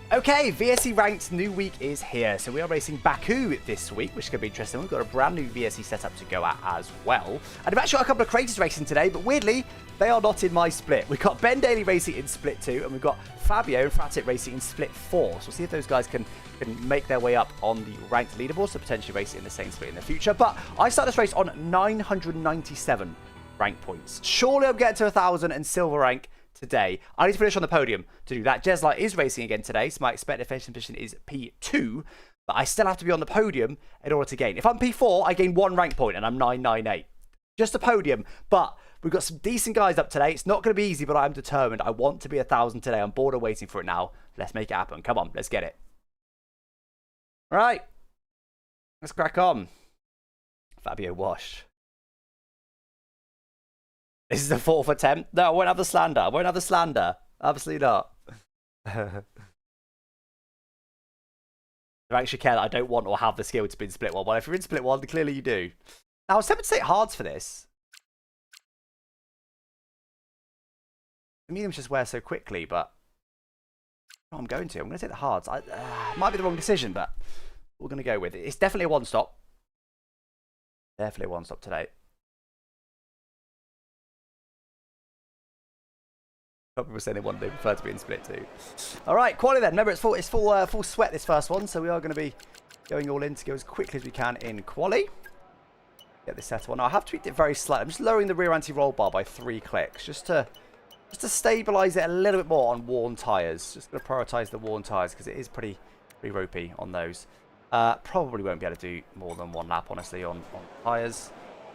Okay, VSE Ranked new week is here. So we are racing Baku this week, which is going to be interesting. We've got a brand new VSE setup to go at as well. And I've actually got a couple of creators racing today, but weirdly, they are not in my split. We've got Ben Daly racing in split 2, and we've got Fabio and Fratit racing in split 4. So we'll see if those guys can make their way up on the ranked leaderboard, so potentially racing in the same split in the future. But I start this race on 997 rank points. Surely I'm getting to 1,000 and silver rank today. I need to finish on the podium to do that. Jezlight is racing again today, so my expected finishing position is P2, but I still have to be on the podium in order to gain. If I'm P4, I gain 1 rank point, and I'm 998. Just a podium, but we've got some decent guys up today. It's not going to be easy, but I'm determined. I want to be 1,000 today. I'm bored of waiting for it now. Let's make it happen. Come on, let's get it. All right, let's crack on. Fabio washed. This is the 4th attempt. No, I won't have the slander. I won't have the slander. Absolutely not. I actually care that I don't want or have the skill to be in split 1. Well, if you're in split 1, then clearly you do. Now, I was tempted to say hards for this. The mediums just wear so quickly, but I'm going to take the hards. Might be the wrong decision, but we're going to go with it. It's definitely a one-stop. Definitely a one-stop today. People saying they prefer to be in split 2. All right, quality then. Remember, it's full sweat this first one, so we are going to be going all in to go as quickly as we can in quali. Get this set on. Now, I have tweaked it very slightly. I'm just lowering the rear anti-roll bar by 3 clicks, just to stabilize it a little bit more on worn tires. Just going to prioritize the worn tires because it is pretty ropey on those. Probably won't be able to do more than 1 lap, honestly, on tires.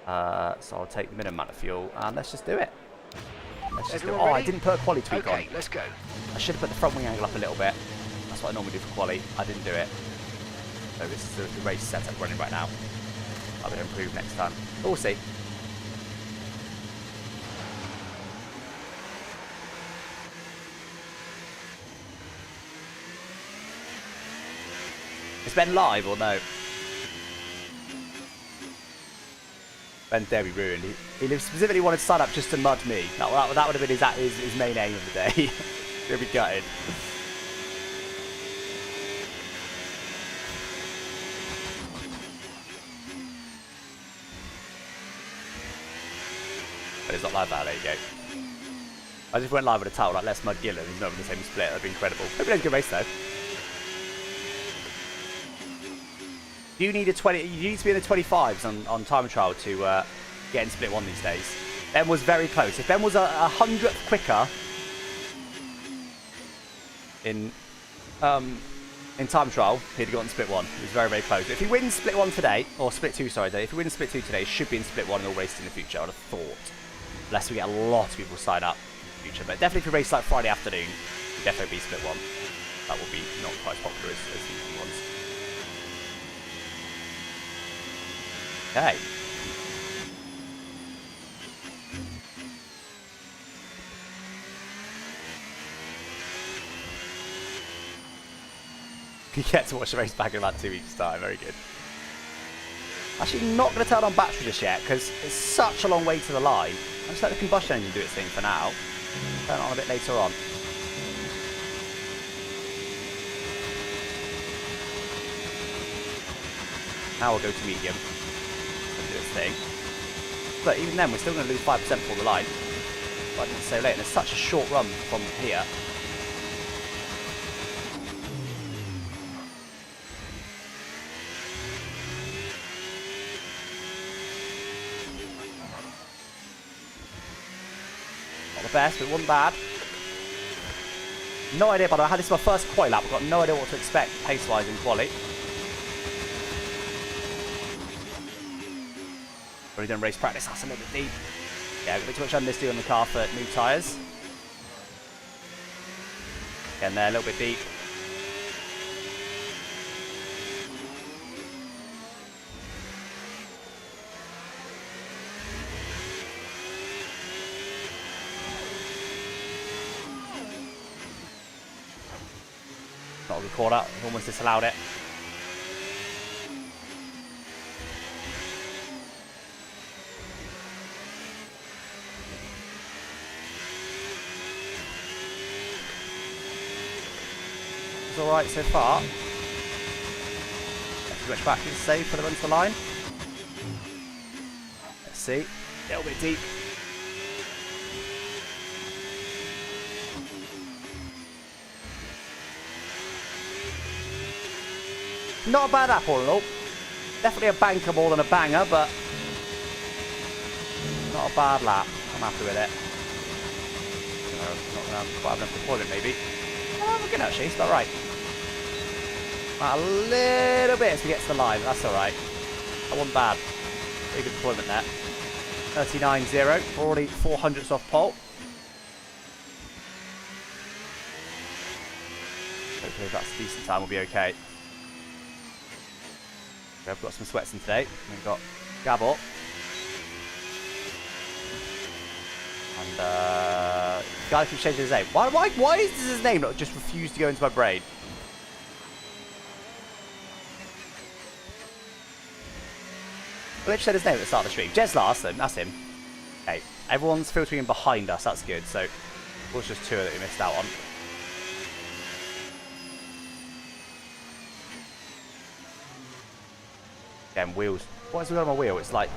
So I'll take the minimum amount of fuel and let's just do it. Let's just go. Oh, I didn't put a quali tweak on. Let's go. I should have put the front wing angle up a little bit. That's what I normally do for quali. I didn't do it. So this is the race setup running right now. I'm going to improve next time. But we'll see. Is Ben live or no? Ben Derby ruined. He specifically wanted to sign up just to mud me. That would have been his main aim of the day. He'll be gutted. But it's not live now, there you go. I just went live with a title like Let's Mud Gillon. He's not in the same split. That'd be incredible. Hope he has a good race though. You need to be in the 25s on time trial to get in split 1 these days. Ben was very close. If Ben was a 100th quicker in time trial, he'd have gotten split 1. He was very, very close. If he wins split 1 today, or split 2, sorry, if he wins split 2 today, he should be in split 1 in all races in the future, I would have thought. Unless we get a lot of people sign up in the future. But definitely if we race like Friday afternoon, definitely be split 1. That will be not quite as popular as the ones. Okay. You get to watch the race back in about 2 weeks' time. Very good. Actually, not going to turn on battery just yet because it's such a long way to the line. I'll just let the combustion engine do its thing for now. Turn it on a bit later on. Now we'll go to medium. Do its thing. But even then, we're still going to lose 5% before the line. But it's so late, and it's such a short run from here. Not the best, but it wasn't bad. No idea, by the way, this is my first quali lap. I've got no idea what to expect pace-wise in quali. Already done race practice, that's a little bit deep. Yeah, got a bit too much understeer on the car for new tyres. Again there, a little bit deep. Not a good call out, almost disallowed it. It's alright so far. Not too much back is safe for the run to the line. Let's see. A little bit deep. Not a bad lap all in all. Definitely a banker more than a banger, but not a bad lap. I'm happy with it. Not going to have quite enough deployment maybe. Oh, we're good actually, it's about right. A little bit as we get to the line, but that's alright. That wasn't bad. Very good deployment there. 39.0, already 400ths off pole. Hopefully if that's a decent time, we'll be okay. We've got some sweats in today. We've got Gabor. And the guy keeps changing his name. Why does his name not just refuse to go into my brain? Well, let's said his name at the start of the stream. Jez Larson, that's him. Okay, everyone's filtering in behind us, that's good. So, it was just two that we missed out on. Again, wheels. What has we got on my wheel? It's like...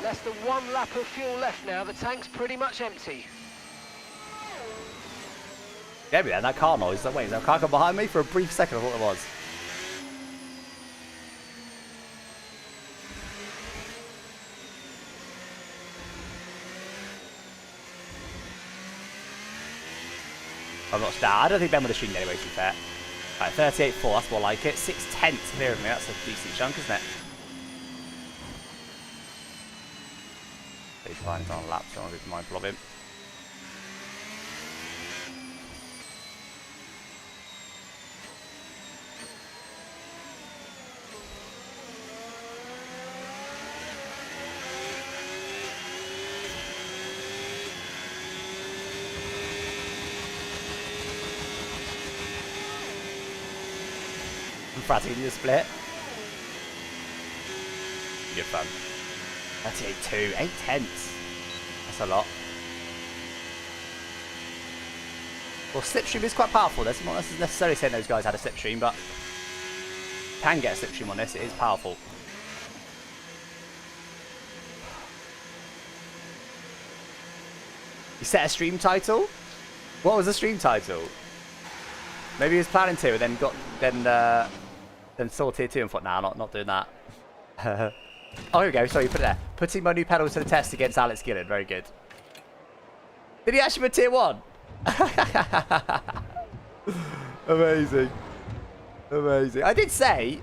Less than 1 lap of fuel left now. The tank's pretty much empty. Yeah, man, that car noise. Wait, is there a car coming behind me? For a brief second, I thought it was. I'm not sure. I don't think Ben would have streamed anyway, to be fair. Right, 38.4, that's more like it. 6/10 clear of me, that's a decent chunk, isn't it? He's fine, he's on a lap, so I want to be mindful of him. Frantic in the split. Good fun. 38.2, 8/10. That's a lot. Well, slipstream is quite powerful. That's not necessarily saying those guys had a slipstream, but can get a slipstream on this. It is powerful. You set a stream title? What was the stream title? Maybe he was planning to, and then saw tier 2 and thought, nah, not doing that. Oh, here we go. Sorry, you put it there. Putting my new pedals to the test against Alex Gillon. Very good. Did he actually put tier 1? Amazing. Amazing. I did say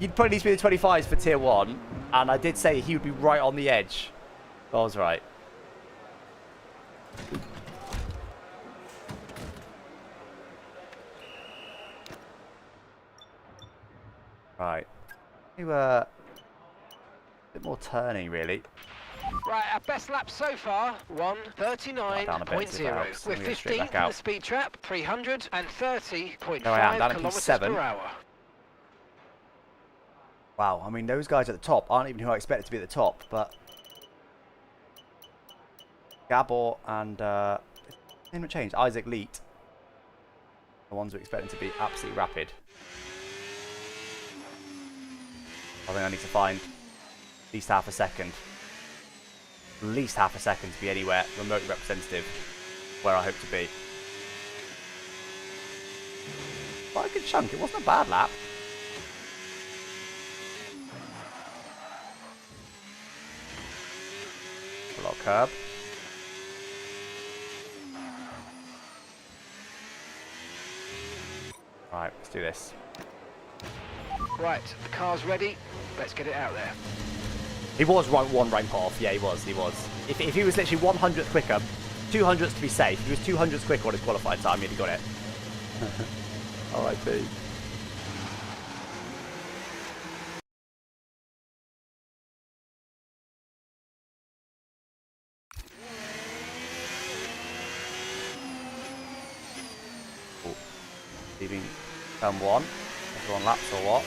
you'd probably need to be the 25s for tier 1, and I did say he would be right on the edge. I was right. Right. A bit more turning, really. Right, our best lap so far, 1:39.0. We're 15th in the speed trap, 330.5 kilometers per hour. Wow, I mean, those guys at the top aren't even who I expected to be at the top, but... Gabor and, name not changed, Isaac Leet. The ones we're expecting to be absolutely rapid. I think I need to find at least half a second. At least half a second to be anywhere remotely representative where I hope to be. Quite a good chunk. It wasn't a bad lap. A lot of curb. Right, let's do this. Right, the car's ready. Let's get it out there. He was one rank off. Yeah, he was. If he was literally 100th quicker, 200ths to be safe. If he was 200ths quicker on his qualified time, he'd have got it. R.I.P. Leaving turn 1. Everyone laps or what?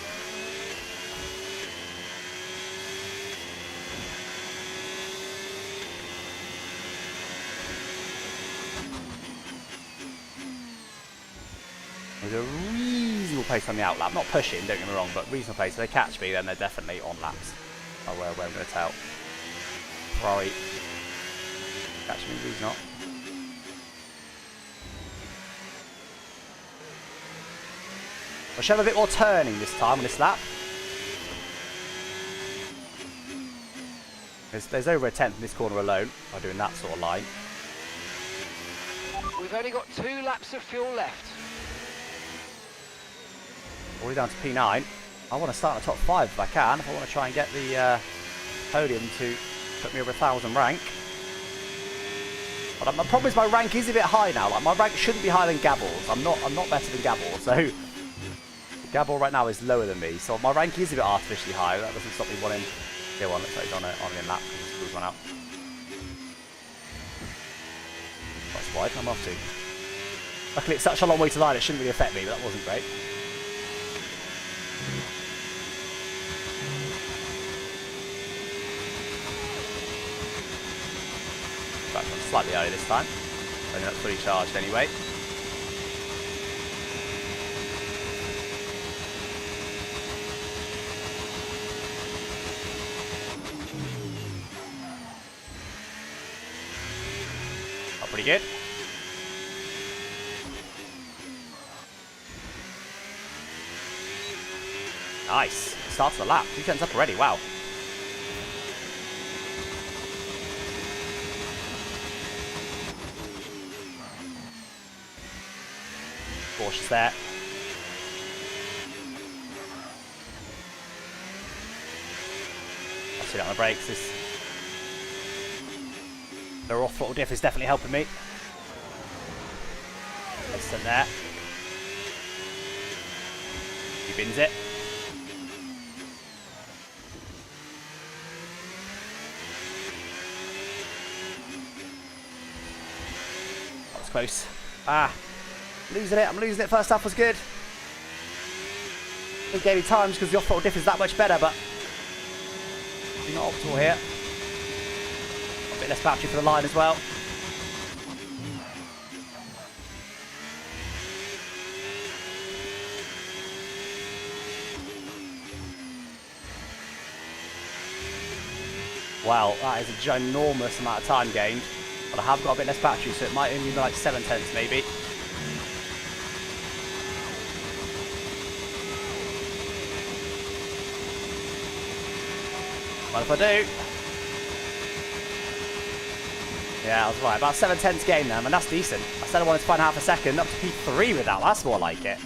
with a reasonable pace on the outlap. Not pushing, don't get me wrong, but reasonable pace. If they catch me, then they're definitely on laps. Oh, where I'm going to tell. Ferrari. Catch me, please not. I should have a bit more turning this time on this lap. There's over a tenth in this corner alone by doing that sort of line. We've only got 2 laps of fuel left. All the way down to P9. I want to start in the top 5 if I can. If I want to try and get the podium to put me over 1,000 rank. But my problem is my rank is a bit high now. Like my rank shouldn't be higher than Gabble's. I'm not better than Gabble. So Gabble right now is lower than me. So my rank is a bit artificially high. That doesn't stop me wanting. Go on, looks like he's on an in-lap. Screws one out. That's wide, I'm off to. Luckily it's such a long way to line, it shouldn't really affect me, but that wasn't great. Back on slightly early this time. Only not fully charged anyway. Pretty good. Nice. Starts the lap. 2 turns up already. Wow. Cautious there. I'll sit on the brakes. This the off throttle diff is definitely helping me. Listen there. He bins it. That was close. Ah, losing it. I'm losing it. First half was good. It gave me time because the off throttle diff is that much better, but not optimal here. A bit less battery for the line as well. Wow, that is a ginormous amount of time gained. But I have got a bit less battery, so it might only be like 7/10 maybe. What if I do? Yeah, I was right. About 7/10 gain then, and that's decent. I said I wanted to find half a second, up to P3 with that. That's more like it.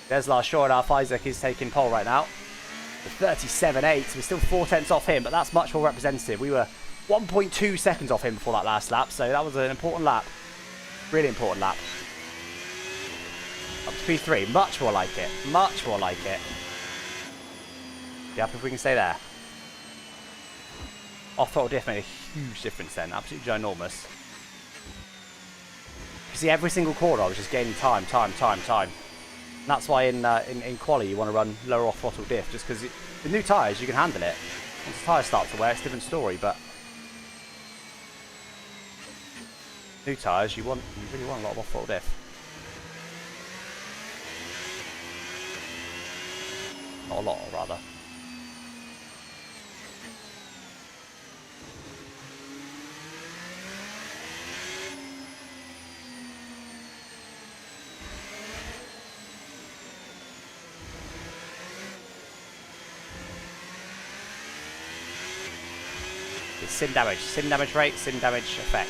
There's last short. Isaac is taking pole right now. 37.8, so we're still 4/10 off him, but that's much more representative. We were 1.2 seconds off him before that last lap, so that was an important lap. Really important lap. Up to P3, much more like it. Much more like it. Yep, if we can stay there. Off-throttle diff made a huge difference then, absolutely ginormous. You see, every single corner I was just gaining time. And that's why in quali you want to run lower off-throttle diff, just because with new tyres you can handle it. Once the tyres start to wear, it's a different story, but new tyres you really want a lot of off-throttle diff. Not a lot, rather. Sim damage rate, sim damage effect.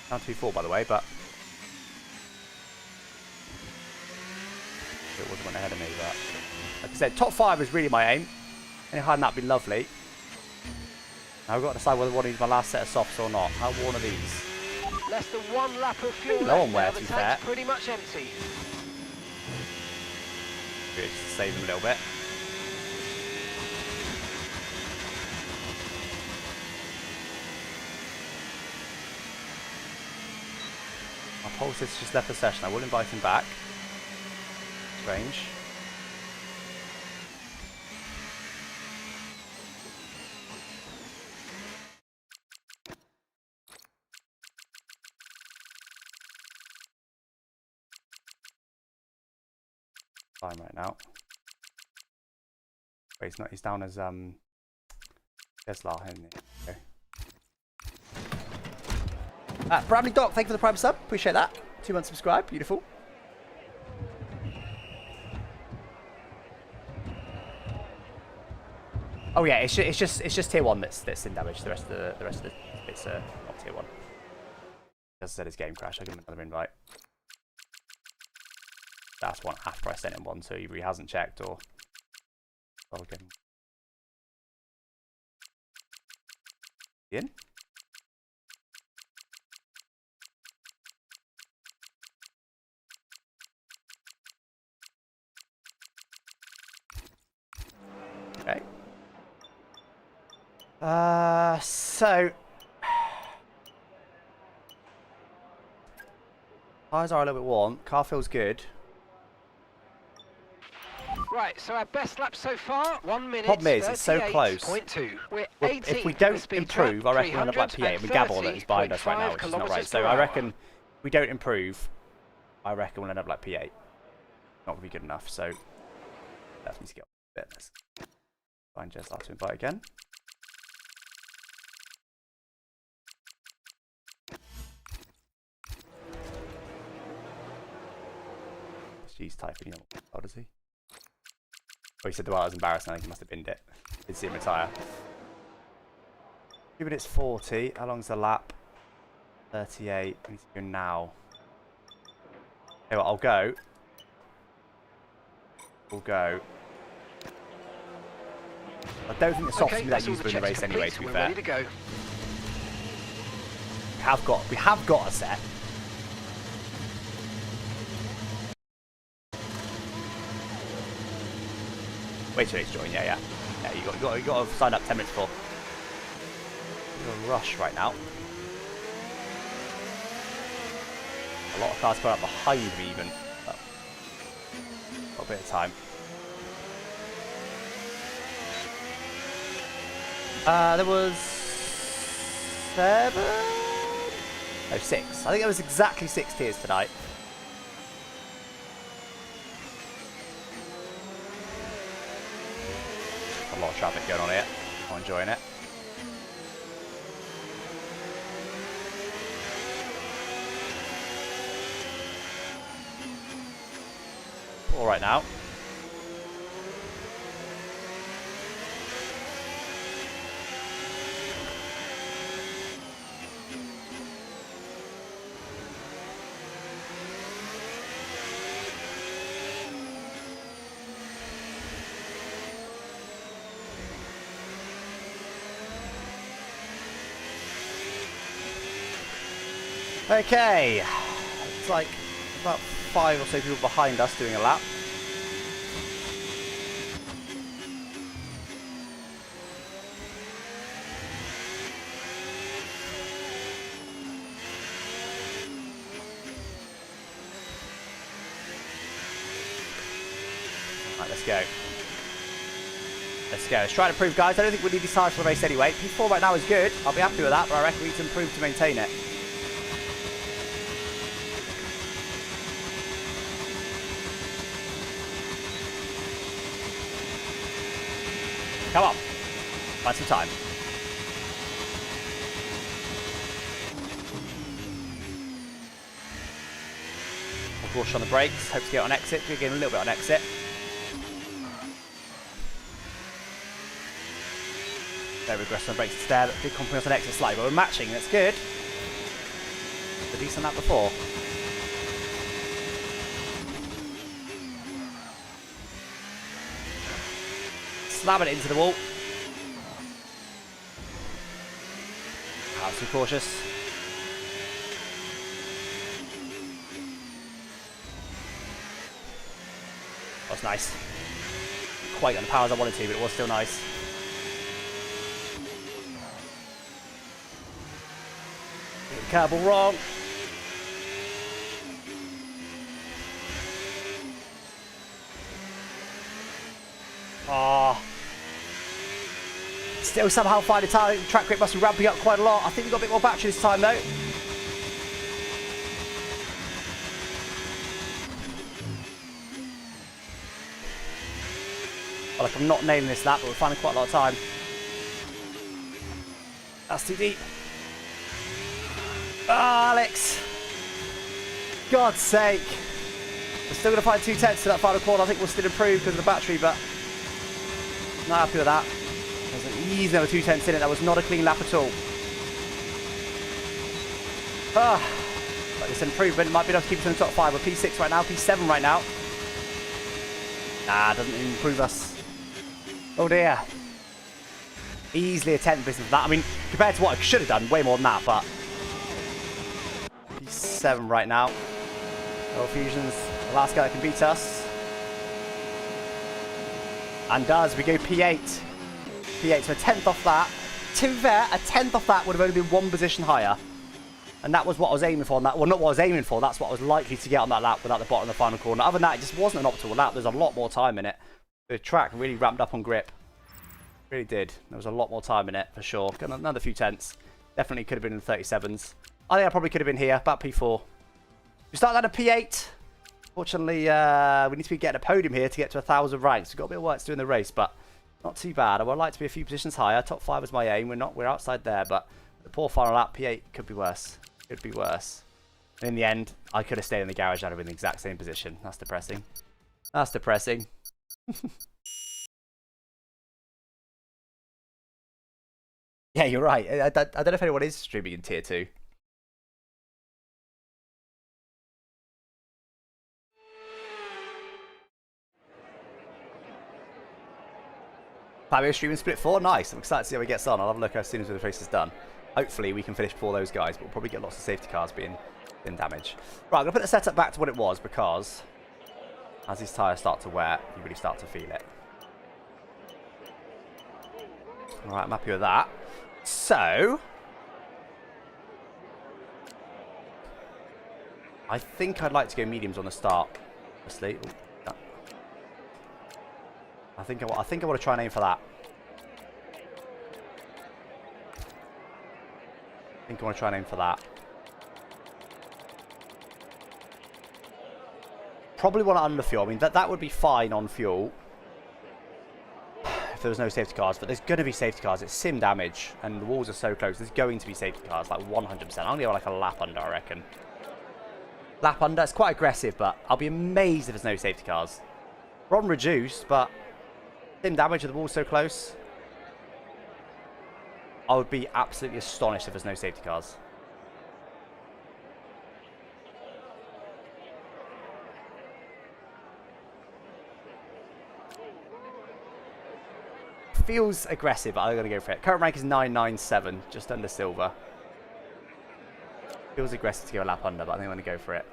Down to P4 by the way, but it wasn't one ahead of me, but like I said, top 5 is really my aim. Any higher than that would be lovely. Now I've got to decide whether I want to use my last set of softs or not. How worn are these? Less than 1 lap of fuel Pretty low left on wear, now. to The be tank's fair. pretty much empty. Just to save them a little bit. My pulse has just left the session. I will invite him back. Strange. Fine right now. Wait, he's not. He's down as Tesla, isn't he? Okay. Bradley Doc, thank you for the prime sub. Appreciate that. 2 months subscribed. Beautiful. Oh yeah, it's just tier 1 that's in damage. The rest of the bits are not tier 1. As I said, his game crashed. I'll give him another invite. That's one after I sent him one, so either he hasn't checked or I'll get him in. Okay. So tires are a little bit worn. Car feels good. Right, so our best lap so far, 1 minute. Problem is, it's so close. We're If we don't improve, I reckon we'll end up like P8. And Gabble that is behind us right now, which is not right. So I reckon if we don't improve, I reckon we'll end up like P8. Not going to be good enough, so that needs to get a bit. Let's find Jess to invite again. She's typing. How does he? Oh, he said the while I was embarrassed. I think he must have binned it. Did see him retire. 2 minutes 40. How long's the lap? 38. I need to go now. Okay, well, I'll go. We'll go. I don't think the softs will be that useful in the race anyway, to be fair. Ready to go. We have got a set. Wait till it's joined, yeah. Yeah, you got to sign up 10 minutes before. We're in a rush right now. A lot of cars coming up behind me even. But got a bit of time. There was 7? No, 6. I think there was exactly 6 tiers tonight. A lot of traffic going on here. I'm enjoying it. All right now. Okay, it's like about 5 or so people behind us doing a lap. Right, let's go. Let's go. Let's try to improve, guys. I don't think we need these tires for the race anyway. P4 right now is good. I'll be happy with that, but I reckon we need to improve to maintain it. Come on. Find some time. We'll push on the brakes. Hope to get on exit. We're getting a little bit on exit. Very aggressive on brakes instead. Big confidence on exit slightly, but we're matching. That's good. A decent lap before. Slamming it into the wall. Too cautious. That was nice. Quite on the power as I wanted to, but it was still nice. Curveball wrong. Oh. Still somehow find a tire. Track grip must be ramping up quite a lot. I think we've got a bit more battery this time though. feel like I'm not nailing this lap, but we're finding quite a lot of time. That's too deep. Ah, Alex. God's sake. We're still going to find 2/10 to that final corner. I think we'll still improve because of the battery, but not happy with that. There's an easy number 2/10 in it. That was not a clean lap at all. But this improvement might be enough to keep us in the top 5. We're P6 right now, P7 right now. Nah, doesn't improve us. Oh dear. Easily a 10th business for that. I mean, compared to what I should have done, way more than that, but P7 right now. Oh, Fusion's the last guy that can beat us. And does. We go P8. P8, so a 10th off that. To be fair, a 10th off that would have only been one position higher. And that was what I was aiming for on that. Well, not what I was aiming for. That's what I was likely to get on that lap without the bottom of the final corner. Other than that, it just wasn't an optimal lap. There's a lot more time in it. The track really ramped up on grip. Really did. There was a lot more time in it, for sure. Got another few tenths. Definitely could have been in the 37s. I think I probably could have been here, about P4. We start that at P8. Fortunately, we need to be getting a podium here to get to 1,000 ranks. We've got a bit of work to do in the race, but not too bad. I would like to be a few positions higher. Top 5 is my aim. We're outside there, but the poor final lap, P8 could be worse. Could be worse. And in the end, I could have stayed in the garage and I'd have been in the exact same position. That's depressing. That's depressing. Yeah, you're right. I don't know if anyone is streaming in tier 2. Fabio streaming split 4. Nice. I'm excited to see how he gets on. I'll have a look as soon as the race is done. Hopefully we can finish before those guys, but we'll probably get lots of safety cars being damaged. Right, I'm going to put the setup back to what it was because as these tyres start to wear, you really start to feel it. Alright, I'm happy with that. So, I think I'd like to go mediums on the start. Honestly, I think I want to try and aim for that. I think I want to try and aim for that. Probably want to under fuel. I mean, that would be fine on fuel if there was no safety cars, but there's going to be safety cars. It's sim damage, and the walls are so close. There's going to be safety cars, like 100%. I'm going to go like a lap under, I reckon. Lap under, it's quite aggressive, but I'll be amazed if there's no safety cars. We're on reduced, but sim damage with the walls so close. I would be absolutely astonished if there's no safety cars. Feels aggressive, but I'm going to go for it. Current rank is 997, just under silver. Feels aggressive to go a lap under, but I think I'm going to go for it.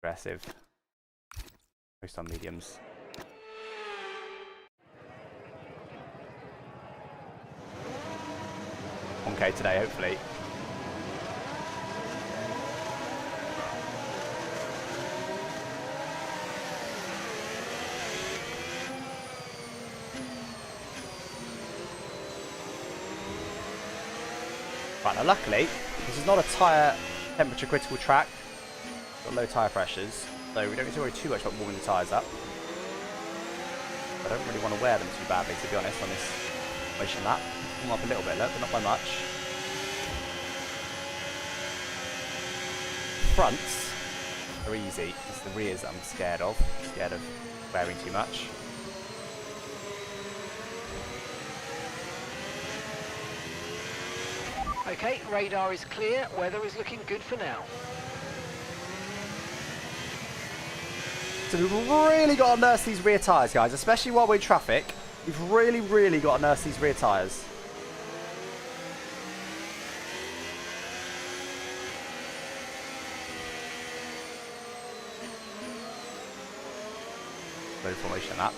Aggressive. Most on mediums. Okay, today, hopefully. Right, now luckily, this is not a tyre temperature critical track. Got low tyre pressures, so we don't need to worry too much about warming the tyres up. I don't really want to wear them too badly, to be honest, on this motion lap. Warm up a little bit, look, but not by much. Fronts are easy. It's the rears that I'm scared of. Scared of wearing too much. Okay, radar is clear. Weather is looking good for now. So we've really got to nurse these rear tyres, guys, especially while we're in traffic. We've really got to nurse these rear tyres. Low formation that.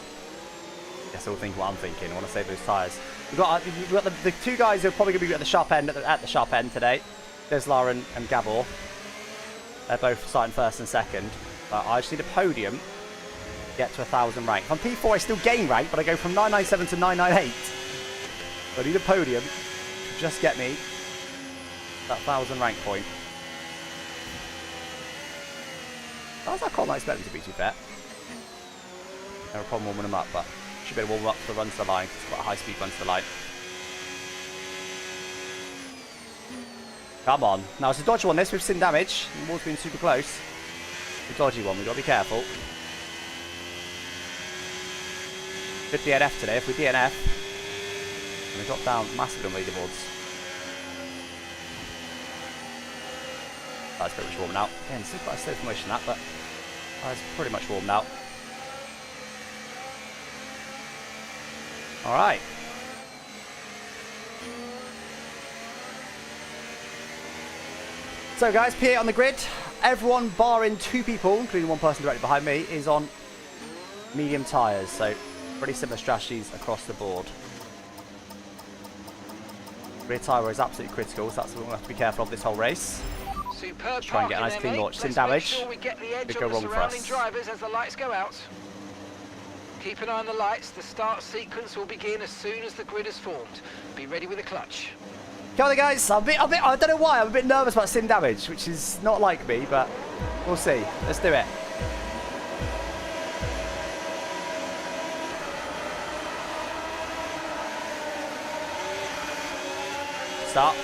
Guess I'll think what I'm thinking. I want to save those tyres. We've got the two guys who are probably going to be at the sharp end at the sharp end today. Deslar and Gabor. They're both starting first and second. But I just need a podium to get to 1,000 rank. If I'm P4, I still gain rank, but I go from 997 to 998. So I need a podium just get me that 1,000 rank point. That's how cold I expect them to be, to be fair. No problem warming them up, but should be able to warm them up for the run to the line. It's quite a high speed run to the line. Come on. Now it's a dodgy one this, we've seen damage. The wall's been super close. It's a dodgy one, we've got to be careful. Good DNF today. If we DNF, we drop down massively on leaderboards. That's pretty much warming out. Again, still quite a slow formation that, but that's pretty much warmed out. Alright. So guys, P8 on the grid. Everyone barring 2 people, including one person directly behind me, is on medium tyres. So pretty similar strategies across the board. Rear tyre is absolutely critical, so that's what we're going to have to be careful of this whole race. Superb. Try and get a nice clean launch. Sin damage. Sure we get the edge Could go on the wrong for surrounding us. drivers as the lights go out. Keep an eye on the lights. The start sequence will begin as soon as the grid is formed. Be ready with the clutch. Come on, guys. I don't know why. I'm a bit nervous about sim damage, which is not like me, but we'll see. Let's do it. Start.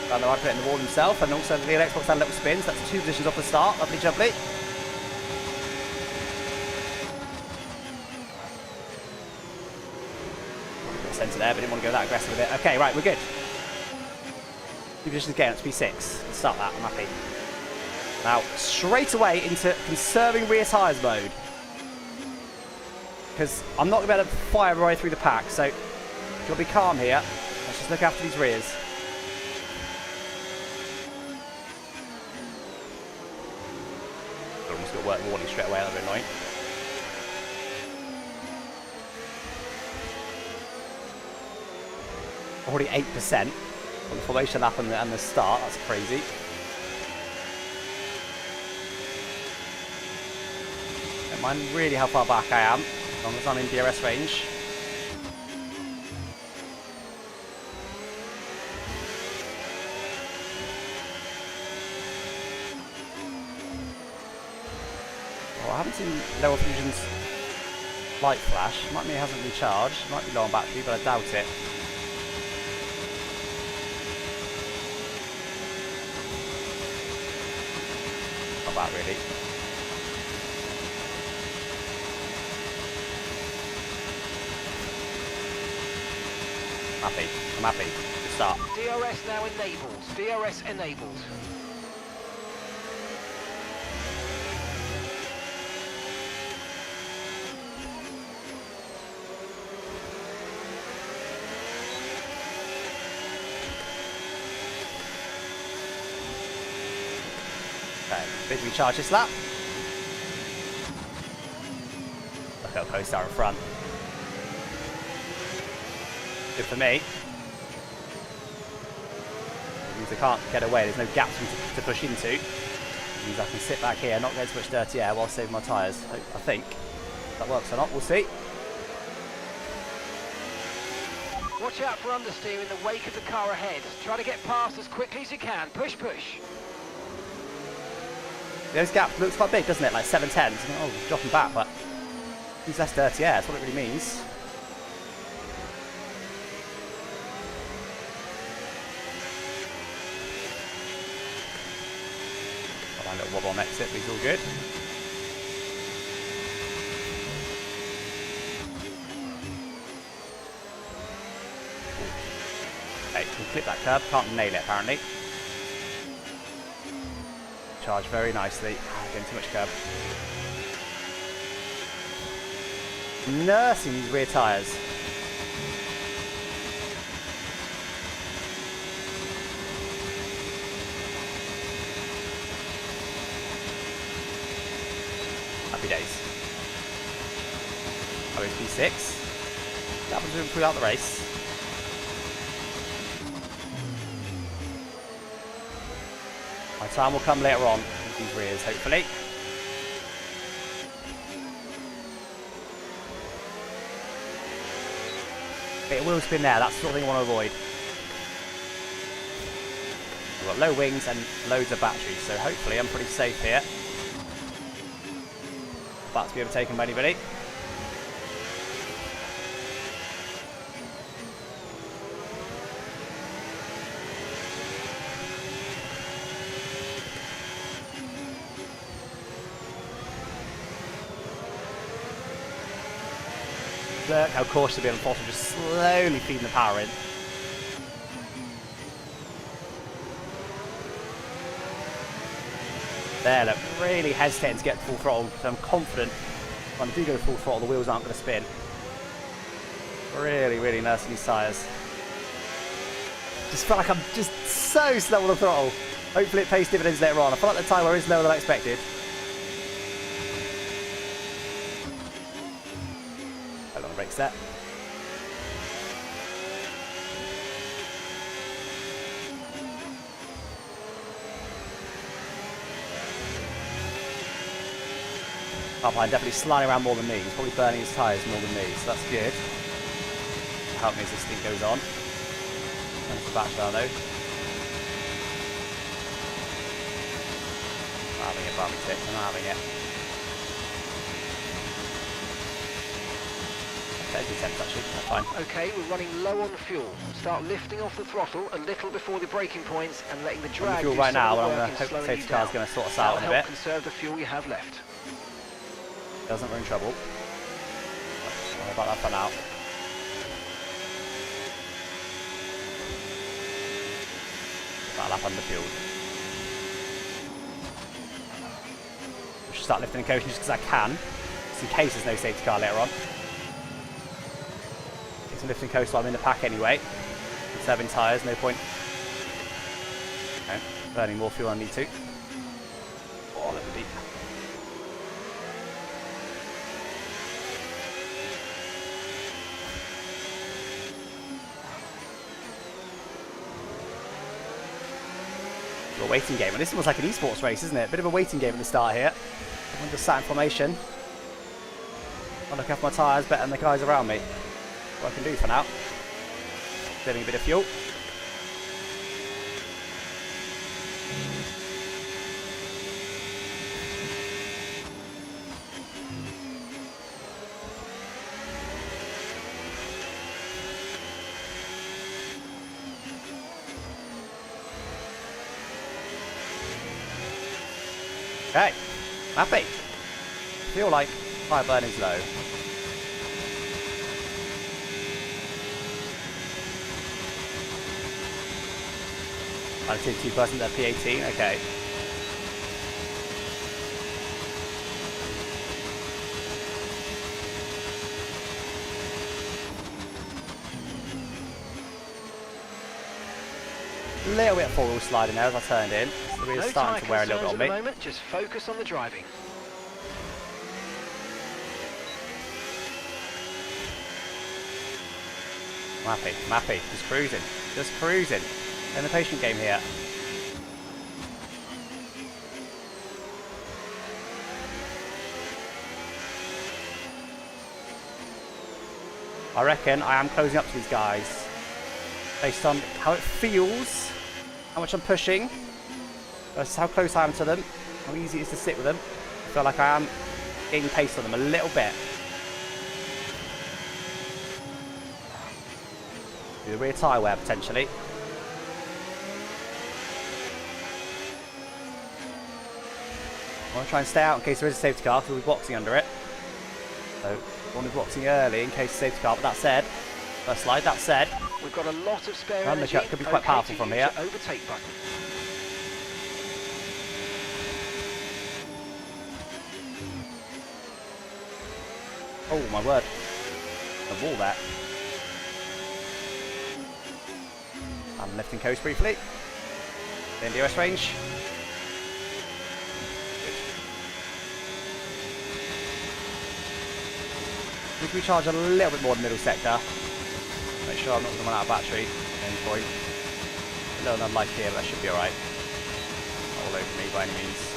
Found the right foot in the wall himself, and also the Xbox had a little spin, so that's 2 positions off the start. Lovely jubbly. Centre there, but didn't want to go that aggressive with it. Okay, right, we're good. 2 positions again, that's P6. Let's start that, I'm happy. Now, straight away into conserving rear tyres mode. Because I'm not going to be able to fire right through the pack, so you've got to be calm here. Let's just look after these rears. Almost got work warning straight away, that'll be annoying. Already 8% on the formation lap and the start, that's crazy. Don't mind really how far back I am, as long as I'm in DRS range. Well, I haven't seen Lower Fusion's light flash. Might mean it hasn't recharged. Might be low on battery, but I doubt it. Not bad, really. Happy. I'm happy. Good start. DRS now enabled. DRS enabled. Okay, big recharge this lap. Look at Post in front. Good for me. It means I can't get away, there's no gaps to push into. It means I can sit back here, not get too much dirty air while saving my tyres. I think. If that works or not, we'll see. Watch out for understeer in the wake of the car ahead. Try to get past as quickly as you can. Push, push. Those gaps looks quite big, doesn't it? Like 7/10. Oh, dropping back, but he's less dirty air. That's what it really means. Got a little wobble on exit, but he's all good. Okay, can clip that curb. Can't nail it apparently. Charge very nicely. Getting too much curb. Nursing these rear tyres. Happy days. Oh, it's P6. That was doing throughout the race. My time will come later on with these rears, hopefully. Bit of wheel spin there, that's the sort of thing I want to avoid. We've got low wings and loads of batteries, so hopefully I'm pretty safe here. About to be overtaken by anybody. Look how cautious they're being on the bottom, just slowly feeding the power in. There, look, really hesitating to get full throttle, so I'm confident when I do go full throttle, the wheels aren't going to spin. Really, really nursing these tyres. Just feel like I'm just so slow on the throttle. Hopefully it pays dividends later on. I feel like the tyre wear is lower than I expected. Hold on the brakes there. Alpine definitely sliding around more than me. He's probably burning his tyres more than me, so that's good. Help me as this thing goes on. There's the batch down though. I'm not having it, Barbie Tick. I'm not having it. Okay, good temps actually. That's fine. Okay, we're running low on fuel. Start lifting off the throttle a little before the braking points and letting the drag fuel do right some now, of the I'm work going in to hope the slowing safety you car's down. going to sort us out in a That'll bit. help conserve the fuel you have left. Doesn't we're in trouble. Don't worry about that for now. About a lap underfueled. I should start lifting the coast just because I can, just in case there's no safety car later on. Get some lifting coast while I'm in the pack anyway. Conserving tyres, no point. Okay, burning more fuel than I need to. Oh, let me deep. A waiting game, and this was like an esports race, isn't it? A bit of a waiting game at the start here. I'm just sat in formation. I'll look after my tyres better than the guys around me. What I can do for now. Saving a bit of fuel. Okay, happy. Feel like tyre burn is low. I did 2% at P18, okay. A little bit of four-wheel sliding there as I turned in. So the wheel's starting to wear a little bit on me. At the moment, just focus on the driving. I'm happy, just cruising. In the patient game here. I reckon I am closing up to these guys based on how it feels, how much I'm pushing, versus how close I am to them, how easy it is to sit with them. I feel like I am gaining pace on them a little bit. Do the rear tyre wear potentially. I want to try and stay out in case there is a safety car, because we'll be boxing under it. So, one is boxing early in case of safety car, but that said, first slide, that said, we've got a lot of spare undercut energy. could be quite powerful from here. Overtake button. Oh my word, a wall there. I'm lifting coast briefly. In DOS range. Need to recharge a little bit more in the middle sector. Make sure I'm not going to run out of battery at any point. A little unlike here, but that should be alright. all over me by any means.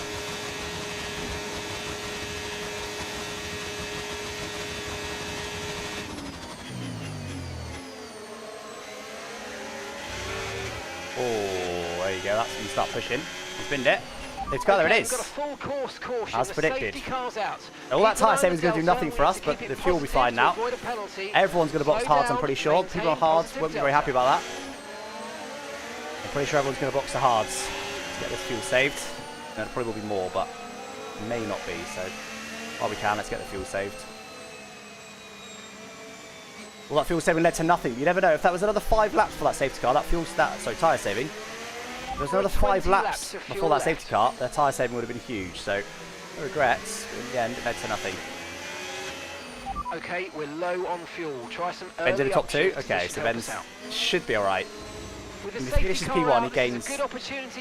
Oh, there you go. That's when you start pushing. Spinned it. It's got there. It is. Got a full course caution. As predicted. Out. All that tyre saving is going to do nothing for us, but the fuel will be fine now. Everyone's going to box hards, I'm pretty sure. People on hards won't be very happy about that. I'm pretty sure everyone's going to box the hards to get this fuel saved. No, it probably will be more, but it may not be. So while we can, let's get the fuel saved. Well, that fuel saving led to nothing. You never know. If that was another 5 laps for that safety car, tyre saving. If there was another 5 laps before that safety car, their tyre saving would have been huge. So, no regrets. In the end, it led to nothing. Okay, we're low on fuel. Try some early Ben's in the top 2. Okay, so Ben should be alright. If he finishes P1, he gains 10 positions.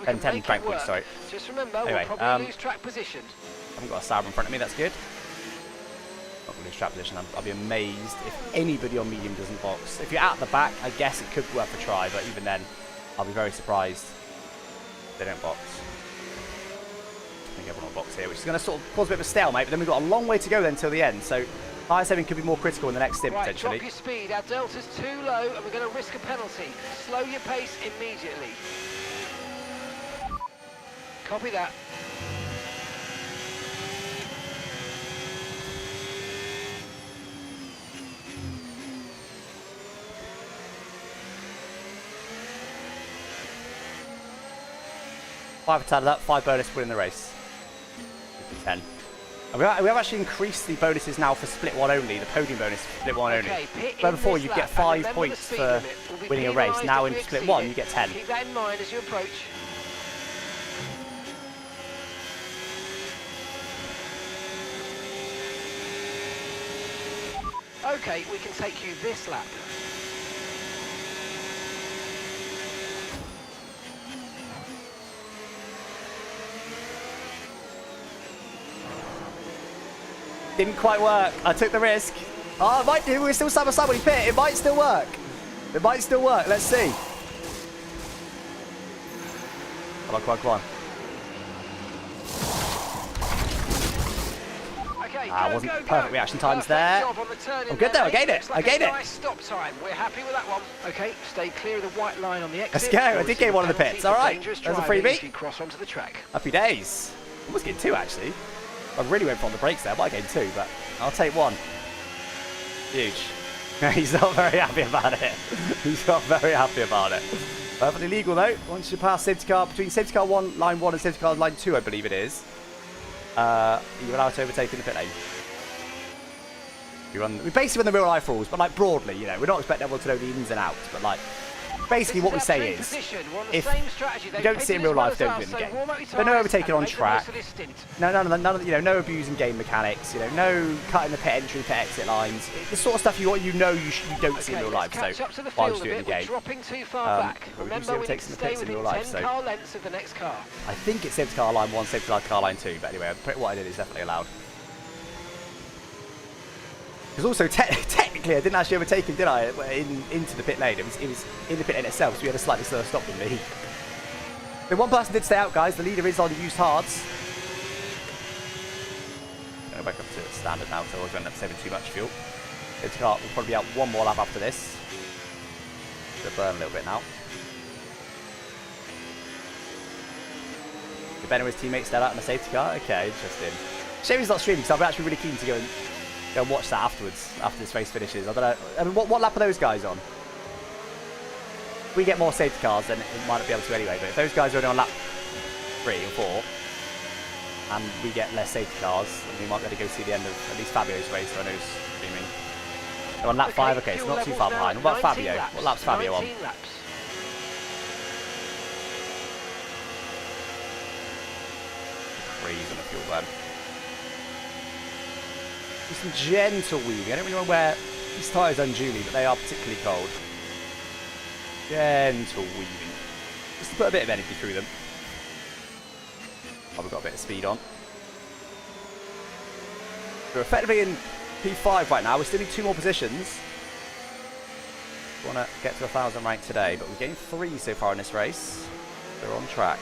10 rank points, sorry. Just remember, anyway, we'll probably lose track position. I haven't got a Sauber in front of me, that's good. Not going to lose track position. I'll be amazed if anybody on medium doesn't box. If you're at the back, I guess it could be worth a try, but even then, I'll be very surprised if they don't box. I think everyone will box here, which is going to sort of cause a bit of a stalemate, but then we've got a long way to go then till the end, so tyre saving could be more critical in the next stint, potentially. Drop your speed, our delta's too low, and we're going to risk a penalty. Slow your pace immediately. Copy that. Five out of that, 5 bonus to win the race. 10. And we have actually increased the bonuses now for split 1 only, the podium bonus for split 1 only. Where before you get 5 points for winning a race, now in split 1 you get 10. Keep that in mind as you approach. Okay, we can take you this lap. Didn't quite work. I took the risk. Oh, it might do. We're still side by side when he pit. It might still work. It might still work. Let's see. Come on, come on, come on. Okay, wasn't perfect reaction times there. I'm good though. I gained it. I gained it. Nice stop time. We're happy with that one. Okay, stay clear of the white line on the exit. Let's go. I did gain 1 of the pits. All right. There's a freebie. Cross onto the track. Happy days. Almost getting 2 actually. I really went for on the brakes there. I might gain 2, but I'll take 1. Huge. He's not very happy about it. He's not very happy about it. Perfectly legal though. Once you pass safety car, between safety car line 1 and safety car line 2, I believe it is, you're allowed to overtake in the pit lane. We basically run the real life rules, but like broadly, you know, we're not expecting everyone to know the ins and outs, but like basically what we say is, if you don't see it in real life, don't do it in the game. But no overtaking on track. No abusing game mechanics. You know, no cutting the pit entry, pit exit lines. The sort of stuff you don't see in real life. So why would you do it in the game? But we do see overtakes in the pits in real life. So I think it's safety car line 1, safety car line 2. But anyway, what I did is definitely allowed. Because also, technically, I didn't actually overtake him, did I? Into the pit lane. It was in the pit lane itself, so we had a slightly slower stop than me. But one person did stay out, guys. The leader is on the used hards. Go back up to standard now, so I won't end up saving too much fuel. Safety car will probably be out 1 more lap after this. Gonna burn a little bit now. Did Ben and his teammates stay out in the safety car? Okay, interesting. Shame he's not streaming, because I'm actually really keen to go and watch that afterwards, after this race finishes. I don't know. I mean, what lap are those guys on? If we get more safety cars, then it might not be able to anyway. But if those guys are only on lap 3 or 4, and we get less safety cars, then we might be able to go see the end of at least Fabio's race, so I know he's streaming. They're on lap 5, okay, so not too far behind. What about Fabio? What lap's Fabio on? Freeze on the fuel burn. Do some gentle weaving. I don't really want to wear these tyres unduly, but they are particularly cold. Gentle weaving. Just to put a bit of energy through them. Oh, we've got a bit of speed on. We're effectively in P5 right now. We still need 2 more positions. want to get to 1,000 ranked today, but we've gained 3 so far in this race. They're on track.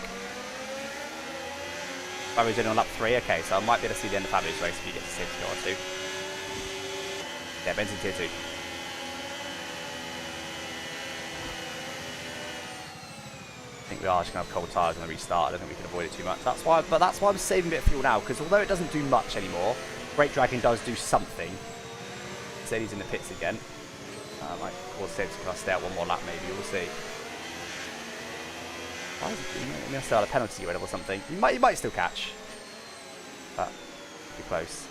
Fabio's only on lap 3. Okay, so I might be able to see the end of Fabio's race if you get to safety car or 2. Yeah, Ben's in tier 2. I think we are just going to have cold tyres when we restart. I don't think we can avoid it too much. That's why I'm saving a bit of fuel now, because although it doesn't do much anymore, brake dragging does do something. Mercedes in the pits again. Might cause safety car stay out one more lap maybe, we'll see. Why is it doing it? Maybe I'll still have a penalty or something. You might still catch. But be close.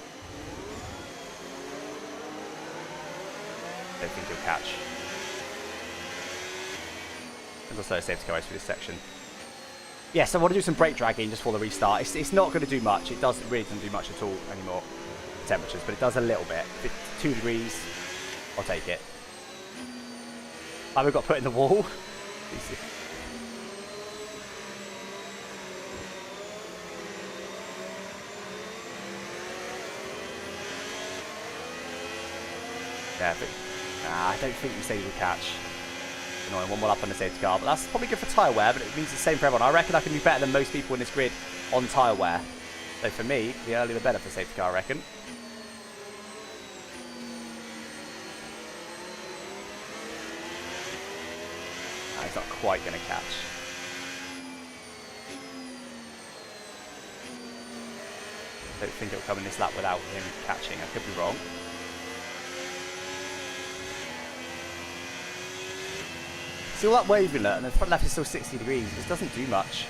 Don't think he'll catch. There's also a safety car race for this section. Yeah, so I want to do some brake dragging just for the restart. It's not going to do much. It really doesn't do much at all anymore. The temperatures, but it does a little bit. If it's 2 degrees, I'll take it. We've got put in the wall. Yeah, but I don't think Mercedes will catch. Annoying, one more up on the safety car, but that's probably good for tyre wear, but it means the same for everyone. I reckon I can be better than most people in this grid on tyre wear. So for me, the earlier the better for safety car, I reckon. He's not quite going to catch. Don't think it'll come in this lap without him catching. I could be wrong. See all that waving and the front left is still 60 degrees. It just doesn't do much.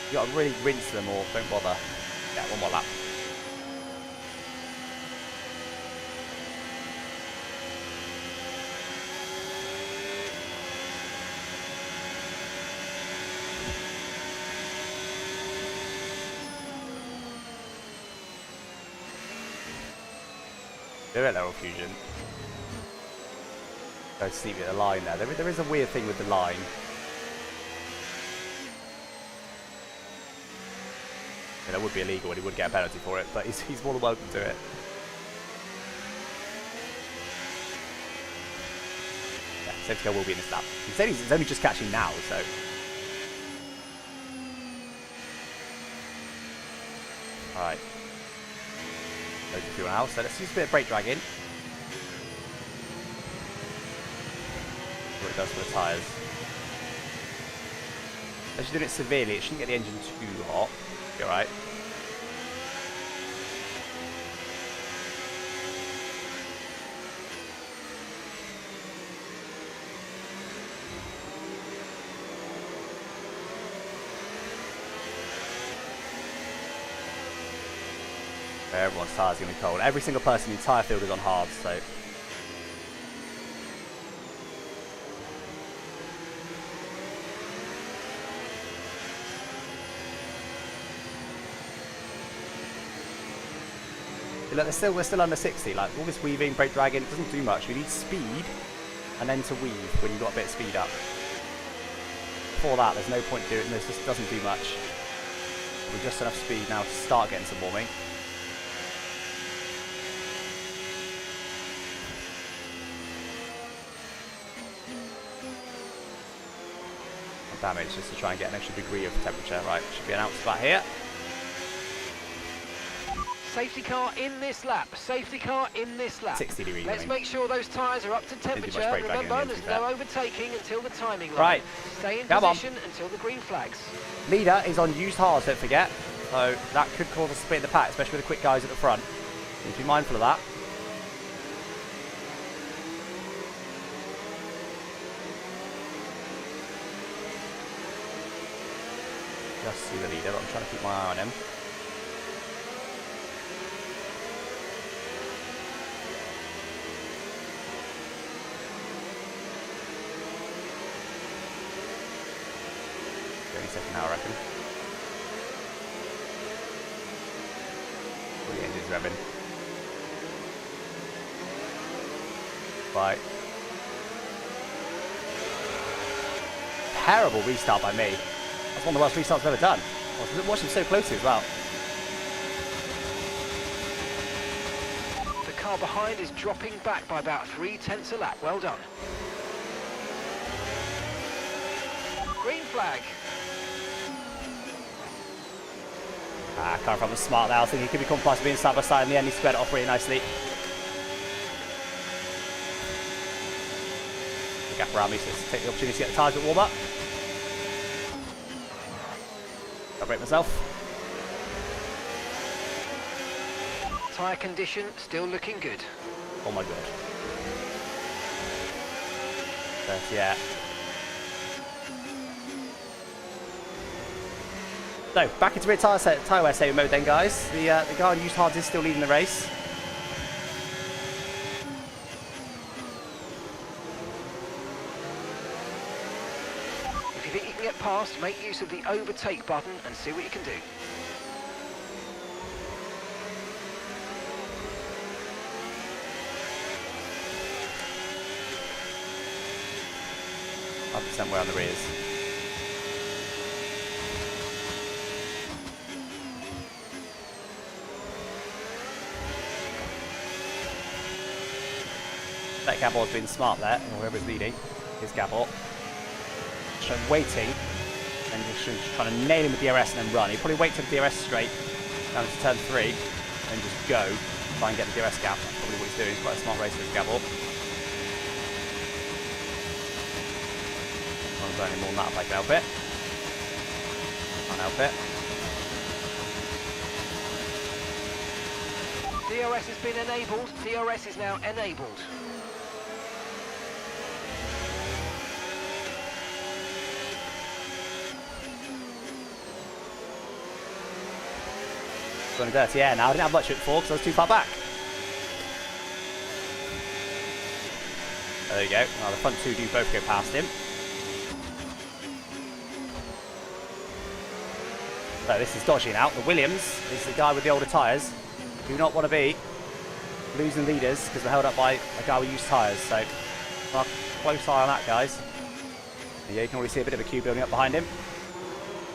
You got to really rinse them or don't bother. Yeah, one more lap. Do it, Level Fusion. Go see the line there. There is a weird thing with the line. Yeah, that would be illegal and he would get a penalty for it, but he's more than welcome to it. Yeah, safety car will be in this lap. He said he's only just catching now, so. Alright. Loads of fuel now, so let's use a bit of brake dragging. What it does for the tyres. As you're doing it severely, it shouldn't get the engine too hot. You're right. Everyone's tyres are going to be cold. Every single person in the entire field is on hard, so. Look, we're still under 60. Like all this weaving, brake dragging, it doesn't do much. We need speed and then to weave when you've got a bit of speed up. Before that, there's no point doing this. Just doesn't do much. We've just enough speed now to start getting some warming. Damage just to try and get an extra degree of temperature. Right, should be an ounce flat here. Safety car in this lap. Safety car in this lap. 60 degrees. Let's make sure those tyres are up to temperature. Remember, there's no overtaking until the timing line. Right. Stay in position until the green flags. Leader is on used hards, don't forget. So that could cause a split in the pack, especially with the quick guys at the front. You need to be mindful of that. Just see the leader, but I'm trying to keep my eye on him. Second now, I reckon. The engine's revving. Right. Terrible restart by me. That's one of the worst restarts I've ever done. I was watching so closely as well. The car behind is dropping back by about 3/10 a lap. Well done. Green flag. Car from was smart there. I think he could be compromised being side by side. In the end, he squared it off really nicely. The gap around me, so let's take the opportunity to get the tyres a bit warm up. I'll break myself. Tyre condition still looking good. Oh my god. But yeah. So, back into rear tyre wear saving mode then, guys. The guy on used hards is still leading the race. If you think you can get past, make use of the overtake button and see what you can do. Somewhere on the rears. That Gabbor's been smart there, or whoever's leading is Gabbor. So waiting and just trying to nail him with DRS and then run. He'll probably wait till the DRS straight down to turn 3 and just go, try and get the DRS gap. That's probably what he's doing. He's quite a smart racer, Gabbor. I'm burning more than that if I can help it. Can't help it. DRS has been enabled. DRS is now enabled. Going dirty air now. I didn't have much of it before because I was too far back. There you go. Now the front two do both go past him. So this is dodgy now. The Williams is the guy with the older tyres. Do not want to be losing leaders because we're held up by a guy with used tyres. So keep a close eye on that, guys. Yeah, you can already see a bit of a queue building up behind him.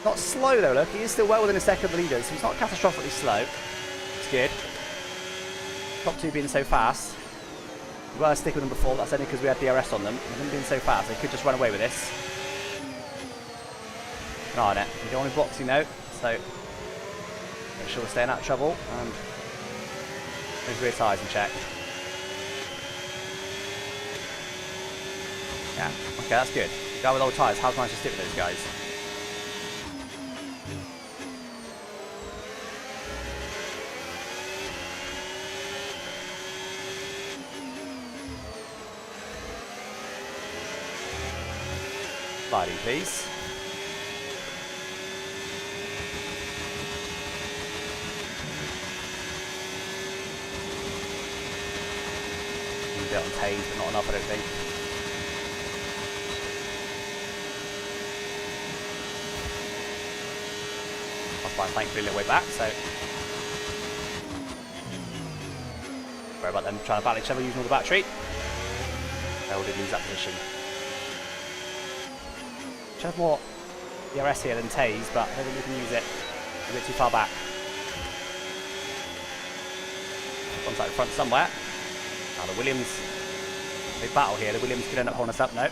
Not slow though, look. He is still well within a second of the leaders. So he's not catastrophically slow. It's good. Top two being so fast. We were sticking with them before. That's only because we had DRS on them. And them being so fast, they could just run away with this. Keep an eye on it. You don't want to be boxing though. So make sure we're staying out of trouble. And those rear tyres in check. Yeah. Okay, that's good. Guy with old tyres. How's managed to stick with those guys? Sliding, please. A bit on tase, but not enough, I don't think. That's fine, thankfully, a little way back, so. Worry about them trying to battle each other using all the battery. They did lose that position. Should have more DRS here than tase, but I don't think we can use it. A bit too far back. One's at the front somewhere. Now the Williams, big battle here. The Williams could end up holding us up. No,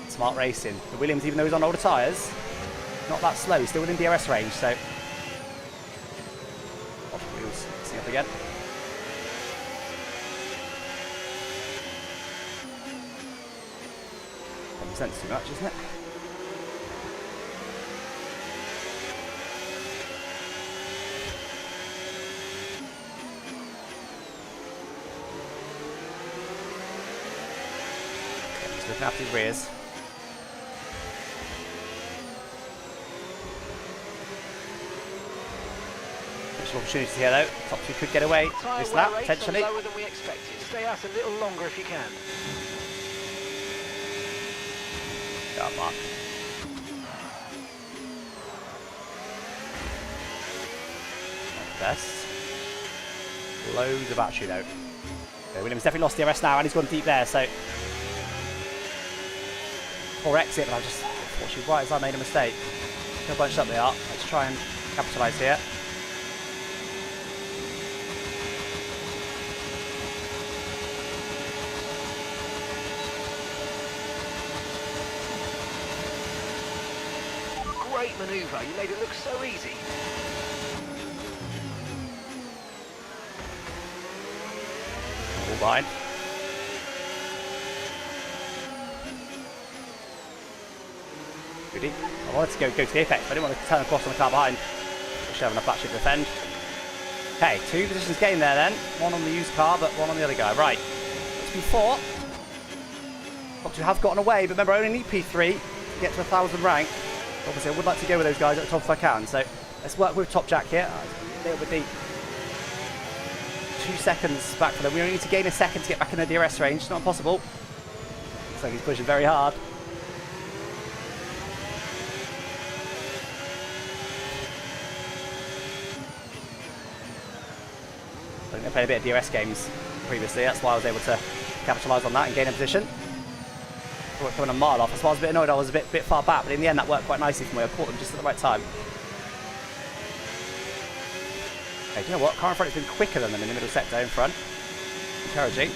smart racing. The Williams, even though he's on older tyres, not that slow. He's still within DRS range. So off the wheels, see up again. Doesn't sense too much, isn't it? Looking after his rears. Potential opportunity here though. Top two could get away this lap, potentially. Lower than we expected. Stay out a little longer if you can. Go Mark. Best. Loads of battery though. Okay, Williams definitely lost DRS now and he's gone deep there, so poor exit, but I just, unfortunately, right as I made a mistake. Look how bunched up they are. Let's try and capitalise here. great manoeuvre. You made it look so easy. All behind. Goody. I wanted to go to the apex, but I didn't want to turn across on the car behind. We should have enough battery to defend. Okay, 2 positions gained there then. 1 on the used car, but 1 on the other guy. Right. Let's be 4. Top 2 have gotten away, but remember, I only need P3 to get to 1,000 rank. Obviously, I would like to go with those guys at the top if I can. So let's work with Top Jack here. A little bit deep. 2 seconds back for them. We only need to gain a second to get back in the DRS range. It's not possible. Looks like he's pushing very hard. I think they played a bit of DRS games previously. That's why I was able to capitalise on that and gain a position. We're coming a mile off. That's why I was a bit annoyed. I was a bit far back, but in the end that worked quite nicely for me. I caught them just at the right time. Okay, do you know what? Car in front has been quicker than them in the middle sector in front. Encouraging.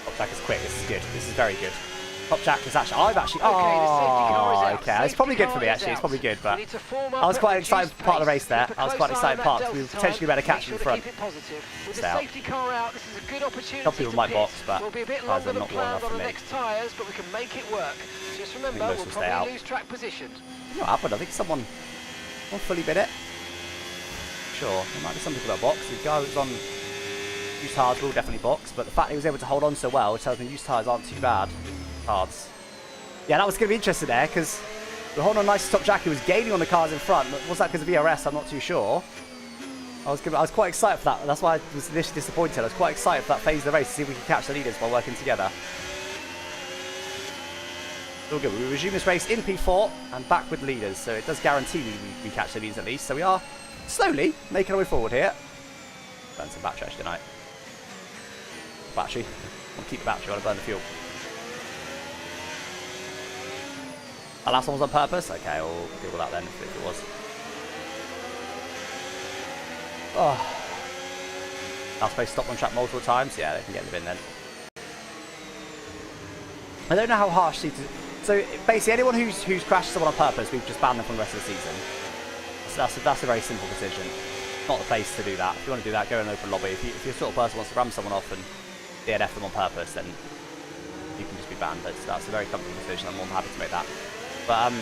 Top Jack is quick. This is good. This is very good. Top Jack is actually... Okay, it's probably good for me actually. It's probably good, but I was quite excited part of the race there. I was quite excited part because we were potentially better catch in front. Some people might box, but guys are not well enough for me. Just remember, we'll probably lose track position. What happened? I think someone fully bid it. Sure, there might be some people that box. The guy who's on used tyres will definitely box, but the fact he was able to hold on so well tells me used tyres aren't too bad. Cards. Yeah, that was going to be interesting there because we're holding on nice to Top Jack, who was gaining on the cars in front. Was that because of VRS? I'm not too sure. I was quite excited for that. That's why I was initially disappointed. I was quite excited for that phase of the race to see if we could catch the leaders while working together. All good. We resume this race in P4 and back with leaders, so it does guarantee we catch the leaders at least. So we are slowly making our way forward here. Burn some battery actually tonight. Battery. I want to keep the battery. I want to burn the fuel. That last one was on purpose? Okay, I'll deal with that then if it was. Oh. Last place stopped on track multiple times? Yeah, they can get the bin then. I don't know how harsh these... So basically anyone who's crashed someone on purpose, we've just banned them from the rest of the season. So that's a very simple decision. Not the place to do that. If you want to do that, go in an open lobby. If you're the sort of person who wants to ram someone off and DNF them on purpose, then you can just be banned. That's a very comfortable decision. I'm more than happy to make that. But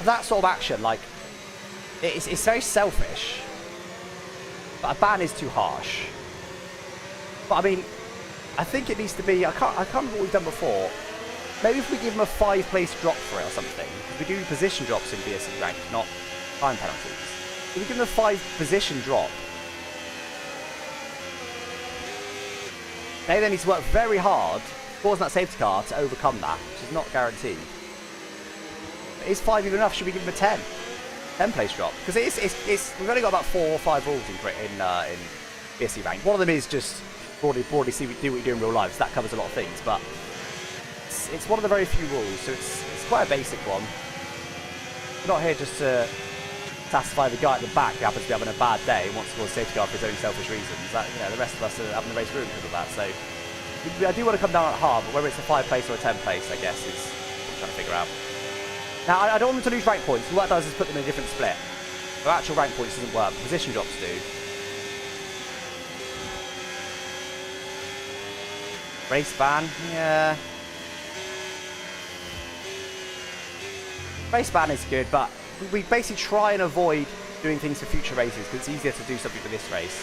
that sort of action, like, it's very selfish. But a ban is too harsh. But I mean, I think it needs to be. I can't remember what we've done before. Maybe if we give them a 5-place drop for it or something. We do position drops in VSE Ranked, not time penalties. If we give them a 5-position drop, they then need to work very hard causing that safety car to overcome that, which is not guaranteed. Is 5 even enough? Should we give them a 10-place drop? Because we've only got about 4 or 5 rules in VSE Ranked. One of them is just broadly see what you do in real life. So that covers a lot of things, but it's one of the very few rules. So it's quite a basic one. We're not here just to satisfy the guy at the back who happens to be having a bad day and wants to cause a safety car for his own selfish reasons. That, you know, the rest of us are having the race ruined because of that. So I do want to come down at hard, but whether it's a 5-place or a 10-place, I guess, is what I'm trying to figure out. Now, I don't want them to lose rank points. What that does is put them in a different split. Their actual rank points doesn't work. Position drops do. Race ban? Yeah. Race ban is good, but we basically try and avoid doing things for future races because it's easier to do something for this race.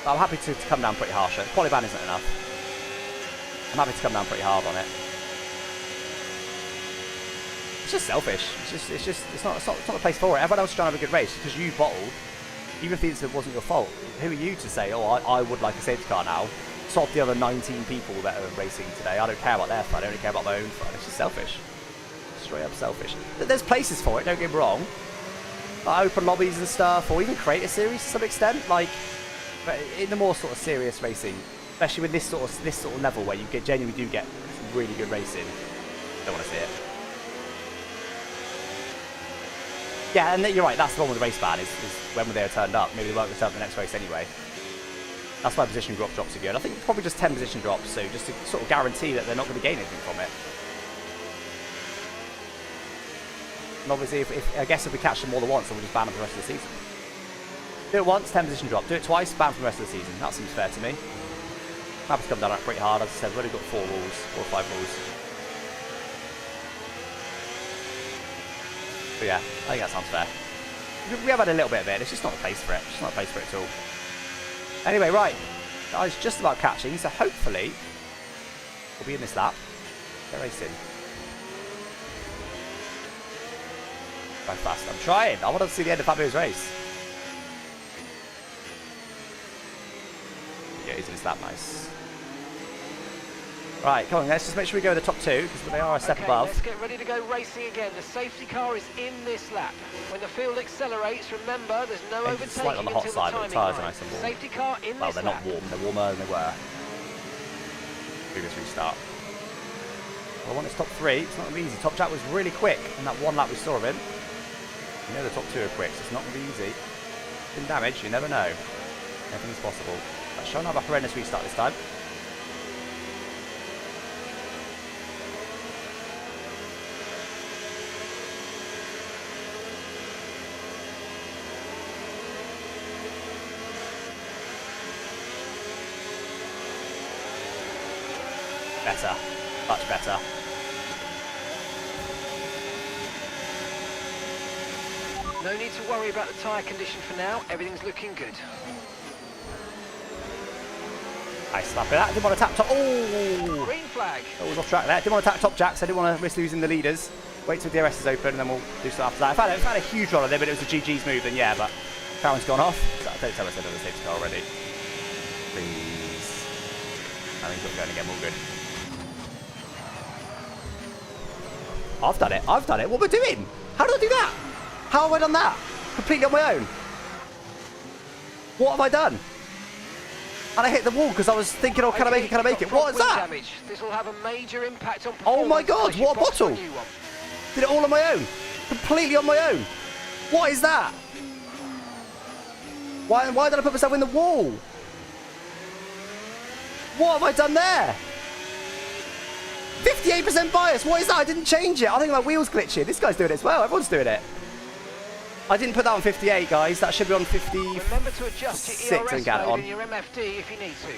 I'm happy to come down pretty harsh. Quali ban isn't enough. I'm happy to come down pretty hard on it. It's just selfish. It's not the place for it. Everyone else is trying to have a good race because you bottled. Even if it wasn't your fault, who are you to say, oh, I would like a safety car now? Sod the other 19 people that are racing today. I don't care about their fun. I only care about my own fun. It's just selfish. Straight up selfish. There's places for it. Don't get me wrong. Like open lobbies and stuff, or even create a series to some extent. Like, But in the more sort of serious racing, especially with this sort of level where you genuinely do get some really good racing, don't want to see it. Yeah, and you're right, that's the one with the race ban, is when they were turned up. Maybe they won't return for the next race anyway. That's why position drops are good. I think probably just 10 position drops, so just to sort of guarantee that they're not going to gain anything from it. And obviously, I guess if we catch them more than once, then we'll just ban them for the rest of the season. Do it once, 10 position drop. Do it twice, ban for the rest of the season. That seems fair to me. Map has come down pretty hard. As I said, we've only got 4 or 5 rules. But yeah, I think that sounds fair. We have had a little bit of it. It's just not the place for it. It's just not the place for it at all. Anyway, right. I was just about catching, so hopefully we'll be in this lap. Get racing. Go fast. I'm trying. I want to see the end of Fabio's race. Yeah, he's in this lap. Nice. Right, come on, let's just make sure we go to the top 2, because they are a step above. Let's get ready to go racing again. The safety car is in this lap. When the field accelerates, remember, there's no overtaking slightly on the hot until side, the but the timing tyres are line. nice and warm. Safety car in Well, this they're lap. not warm. They're warmer than they were. Previous restart. Well, I want this top 3. It's not going to be easy. Top Jack was really quick in that one lap we saw of him. You know the top 2 are quick, so it's not going to be easy. Been damaged, you never know. Everything's possible. But showing up a horrendous restart this time. Better. Much better. No need to worry about the tyre condition for now. Everything's looking good. Nice slap it. Didn't want to tap top. Oh! Green flag. That was off track there. Didn't want to tap top jacks. I didn't want to risk losing the leaders. Wait till DRS is open and then we'll do stuff after that. I've had a huge run on there, but it was a GG's move, then yeah, but Karen's gone off. Don't tell us I said the safety car already. Please. I think we're going again, we're good. I've done it. I've done it. What am I doing? How did I do that? How have I done that? Completely on my own. What have I done? And I hit the wall because I was thinking, oh, can I make it? Can I make it? What is that? This will have a major impact on oh my god, what a bottle. Did it all on my own. Completely on my own. What is that? Why did I put myself in the wall? What have I done there? 58% bias. What is that? I didn't change it. I think my wheel's glitching. This guy's doing it as well. Everyone's doing it. I didn't put that on 58, guys. That should be on 50. Remember to adjust your ERS mode and your MFD if you need to.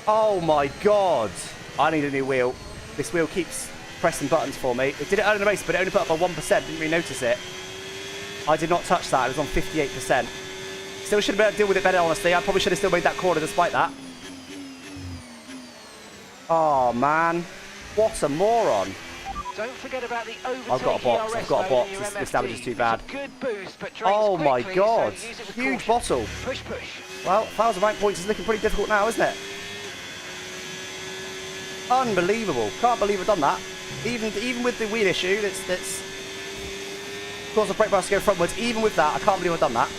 Oh my god. I need a new wheel. This wheel keeps pressing buttons for me. It did it early in the race, but it only put up by 1%. Didn't really notice it. I did not touch that. It was on 58%. Still should have been able to deal with it better, honestly. I probably should have still made that corner despite that. Oh, man. What a moron. Don't forget about the overtake. I've got a box. I've got a box. This damage is too bad. Good boost, but oh my god. So huge bottle. Push. Well, 1,000 rank points is looking pretty difficult now, isn't it? Unbelievable. Can't believe I've done that. Even with the wheel issue that's caused the brake bars to go frontwards, even with that, I can't believe I've done that.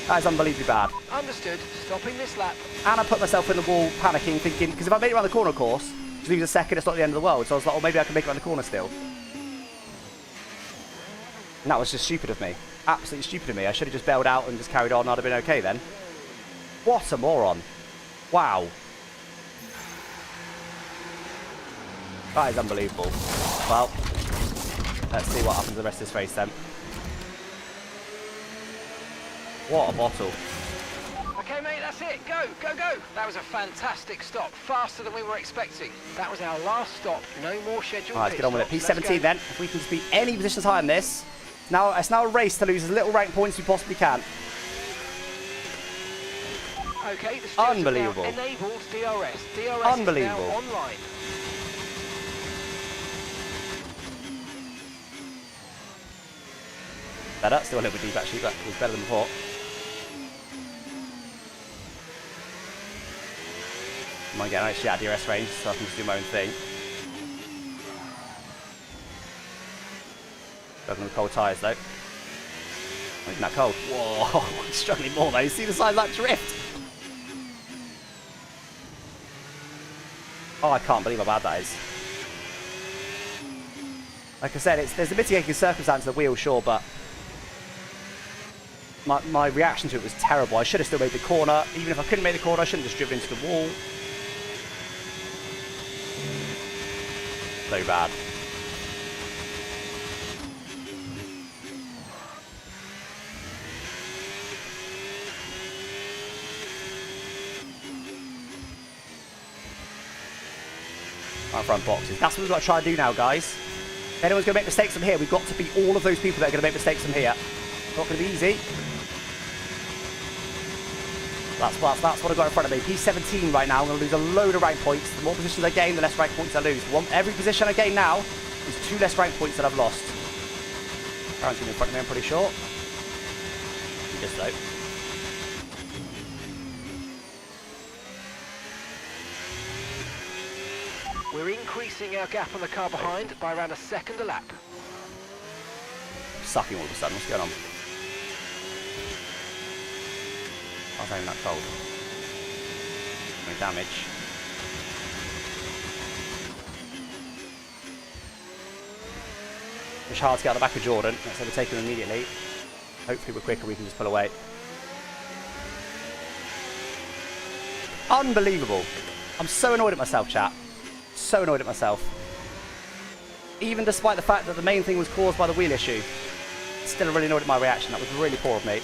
That is unbelievably bad. Understood. Stopping this lap. And I put myself in the wall panicking, thinking, because if I made it around the corner, of course, just lose a second, it's not the end of the world. So I was like, oh, maybe I can make it around the corner still. And that was just stupid of me. Absolutely stupid of me. I should have just bailed out and just carried on. I'd have been okay then. What a moron. Wow. That is unbelievable. Well, let's see what happens the rest of this race then. What a bottle. Okay, mate, that's it. Go. That was a fantastic stop. Faster than we were expecting. That was our last stop. No more scheduled. All right, let's get on with it. P17 then. If we can just beat any positions higher than this. It's now a race to lose as little rank points as we possibly can. Okay, the unbelievable. Enables DRS. DRS unbelievable. Is now online. Better, still a little bit deep actually, but it was better than before. I might get actually out of DRS range so I can just do my own thing. Struggling with cold tyres though. Not even that cold. Whoa, I'm struggling more though. See the size of that drift? Oh, I can't believe how bad that is. Like I said, there's a mitigating circumstance of the wheel, sure, but my reaction to it was terrible. I should have still made the corner. Even if I couldn't make the corner, I shouldn't have just driven into the wall. So bad. Our front boxes. That's what we've got to try and do now, guys. If anyone's going to make mistakes from here, we've got to beat all of those people that are going to make mistakes from here. Not going to be easy. That's what I've got in front of me. P17 right now. I'm going to lose a load of rank points. The more positions I gain, the less rank points I lose. Every position I gain now is 2 less rank points that I've lost. Currently in front of me, I'm pretty sure. Just so. We're increasing our gap on the car behind by around a second a lap. Sucking all of a sudden. What's going on? I was aiming that cold. No damage. Push hard to get out the back of Jordan. Let's overtake him immediately. Hopefully we're quicker, we can just pull away. Unbelievable. I'm so annoyed at myself, chat. So annoyed at myself. Even despite the fact that the main thing was caused by the wheel issue. Still really annoyed at my reaction. That was really poor of me.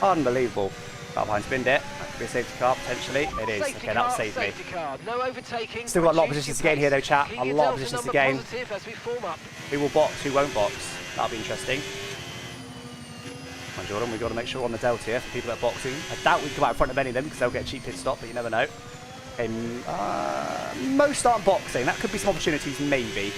Unbelievable. Car behind spinned it. That could be a safety car, potentially. It is. Safety okay, car, that saved me. Car. No overtaking. Still got a lot of positions to gain here, though, chat. A lot of positions to gain. As we form up. Who will box, who won't box? That'll be interesting. Come on, Jordan, we've got to make sure we're on the delta here for people that are boxing. I doubt we can come out in front of any of them because they'll get a cheap pit stop, but you never know. Okay, most aren't boxing. That could be some opportunities, maybe.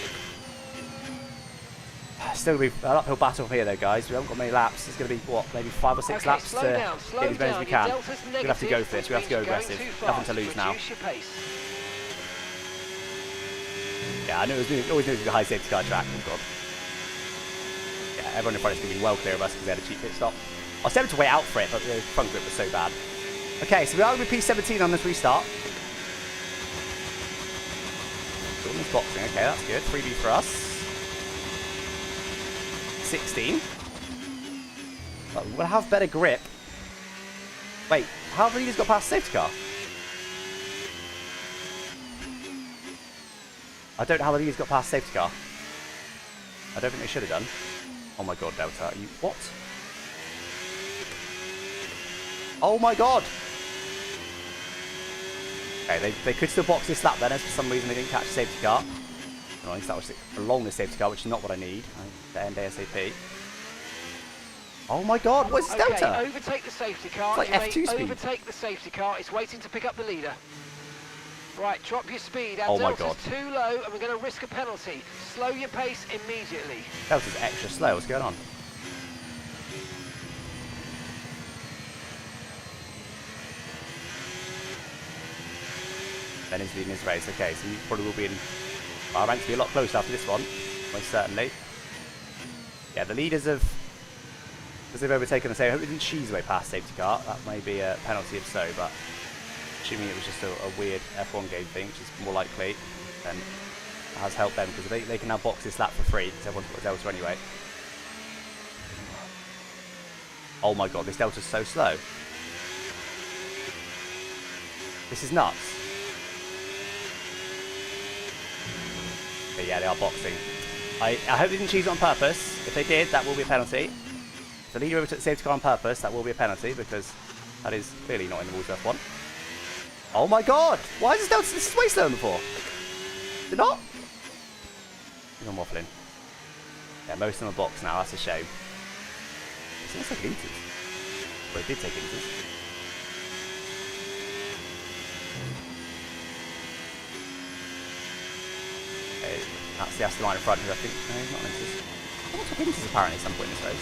Still be an uphill battle from here, though, guys. We haven't got many laps. There's going to be, what, maybe 5 or 6 laps to get as many as we can. We'll have to go for this. We have to go aggressive. Nothing to lose now. Yeah, I knew it was always going to be a high safety car track. Oh, God. Yeah, everyone in front is going to be well clear of us because they had a cheap pit stop. I was tempted to wait out for it, but the front grip was so bad. Okay, so we are going to be P17 on this restart. Jordan's boxing. Okay, that's good. 3B for us. 16. Well, we'll have better grip. Wait, how have leaders got past the safety car? I don't know how the leaders got past the safety car. I don't think they should have done. Oh my God, Delta, you what? Oh my God! Okay, they could still box this lap then, as for some reason they didn't catch the safety car. At least that was along the safety car, which is not what I need. I need to end ASAP. Oh my God, what's this Delta? Okay, overtake the safety car. It's like F2 speed. Overtake the safety car. It's waiting to pick up the leader. Right, drop your speed. Our oh my Delta's God. too low and we're going to risk a penalty. Slow your pace immediately. Delta's extra slow. What's going on? Ben is leading his race. Okay, so you probably will be in... Our rank to be a lot closer after this one, most certainly. Yeah, the leaders have... Because they've overtaken the same... I hope they didn't cheese away past safety car. That may be a penalty if so, but... Assuming it was just a weird F1 game thing, which is more likely, then it has helped them, because they can now box this lap for free, because everyone's got a Delta anyway. Oh my God, this Delta's so slow. This is nuts. But yeah, they are boxing. I hope they didn't cheese it on purpose. If they did, that will be a penalty. If the leader overtook the safety car on purpose, that will be a penalty, because that is clearly not in the rules of F1. Oh my God! Why is this Delta? This is way slower than before. Is it not? I think I'm waffling. Yeah, most of them are boxed now. That's a shame. It's almost like Inters. Well, it did take Inters. Okay, that's the Aston line in front, who I think... No, he's not Inters. I want to take Inters apparently at some point in this race.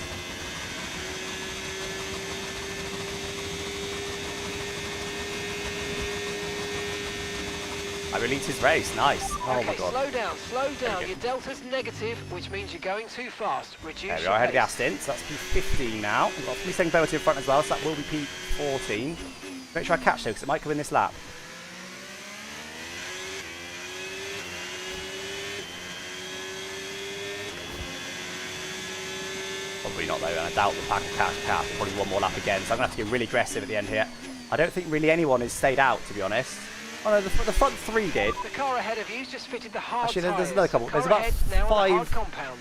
I released his race. Nice. Oh Okay, my god. slow down. Your delta's negative, which means you're going too fast. Reduce There we your are, ahead of the pace. stint. So that's P15 now. We've got 3 second penalty in front as well, so that will be P14. Make sure I catch though, because it might come in this lap. Probably not though, and I doubt the pack will catch Cap. Probably one more lap again, so I'm going to have to get really aggressive at the end here. I don't think really anyone has stayed out, to be honest. Oh no, the front 3 did. The car ahead of you's just fitted the hard Actually, there's tyres. another couple. Car There's about ahead, now on the 5. hard compound.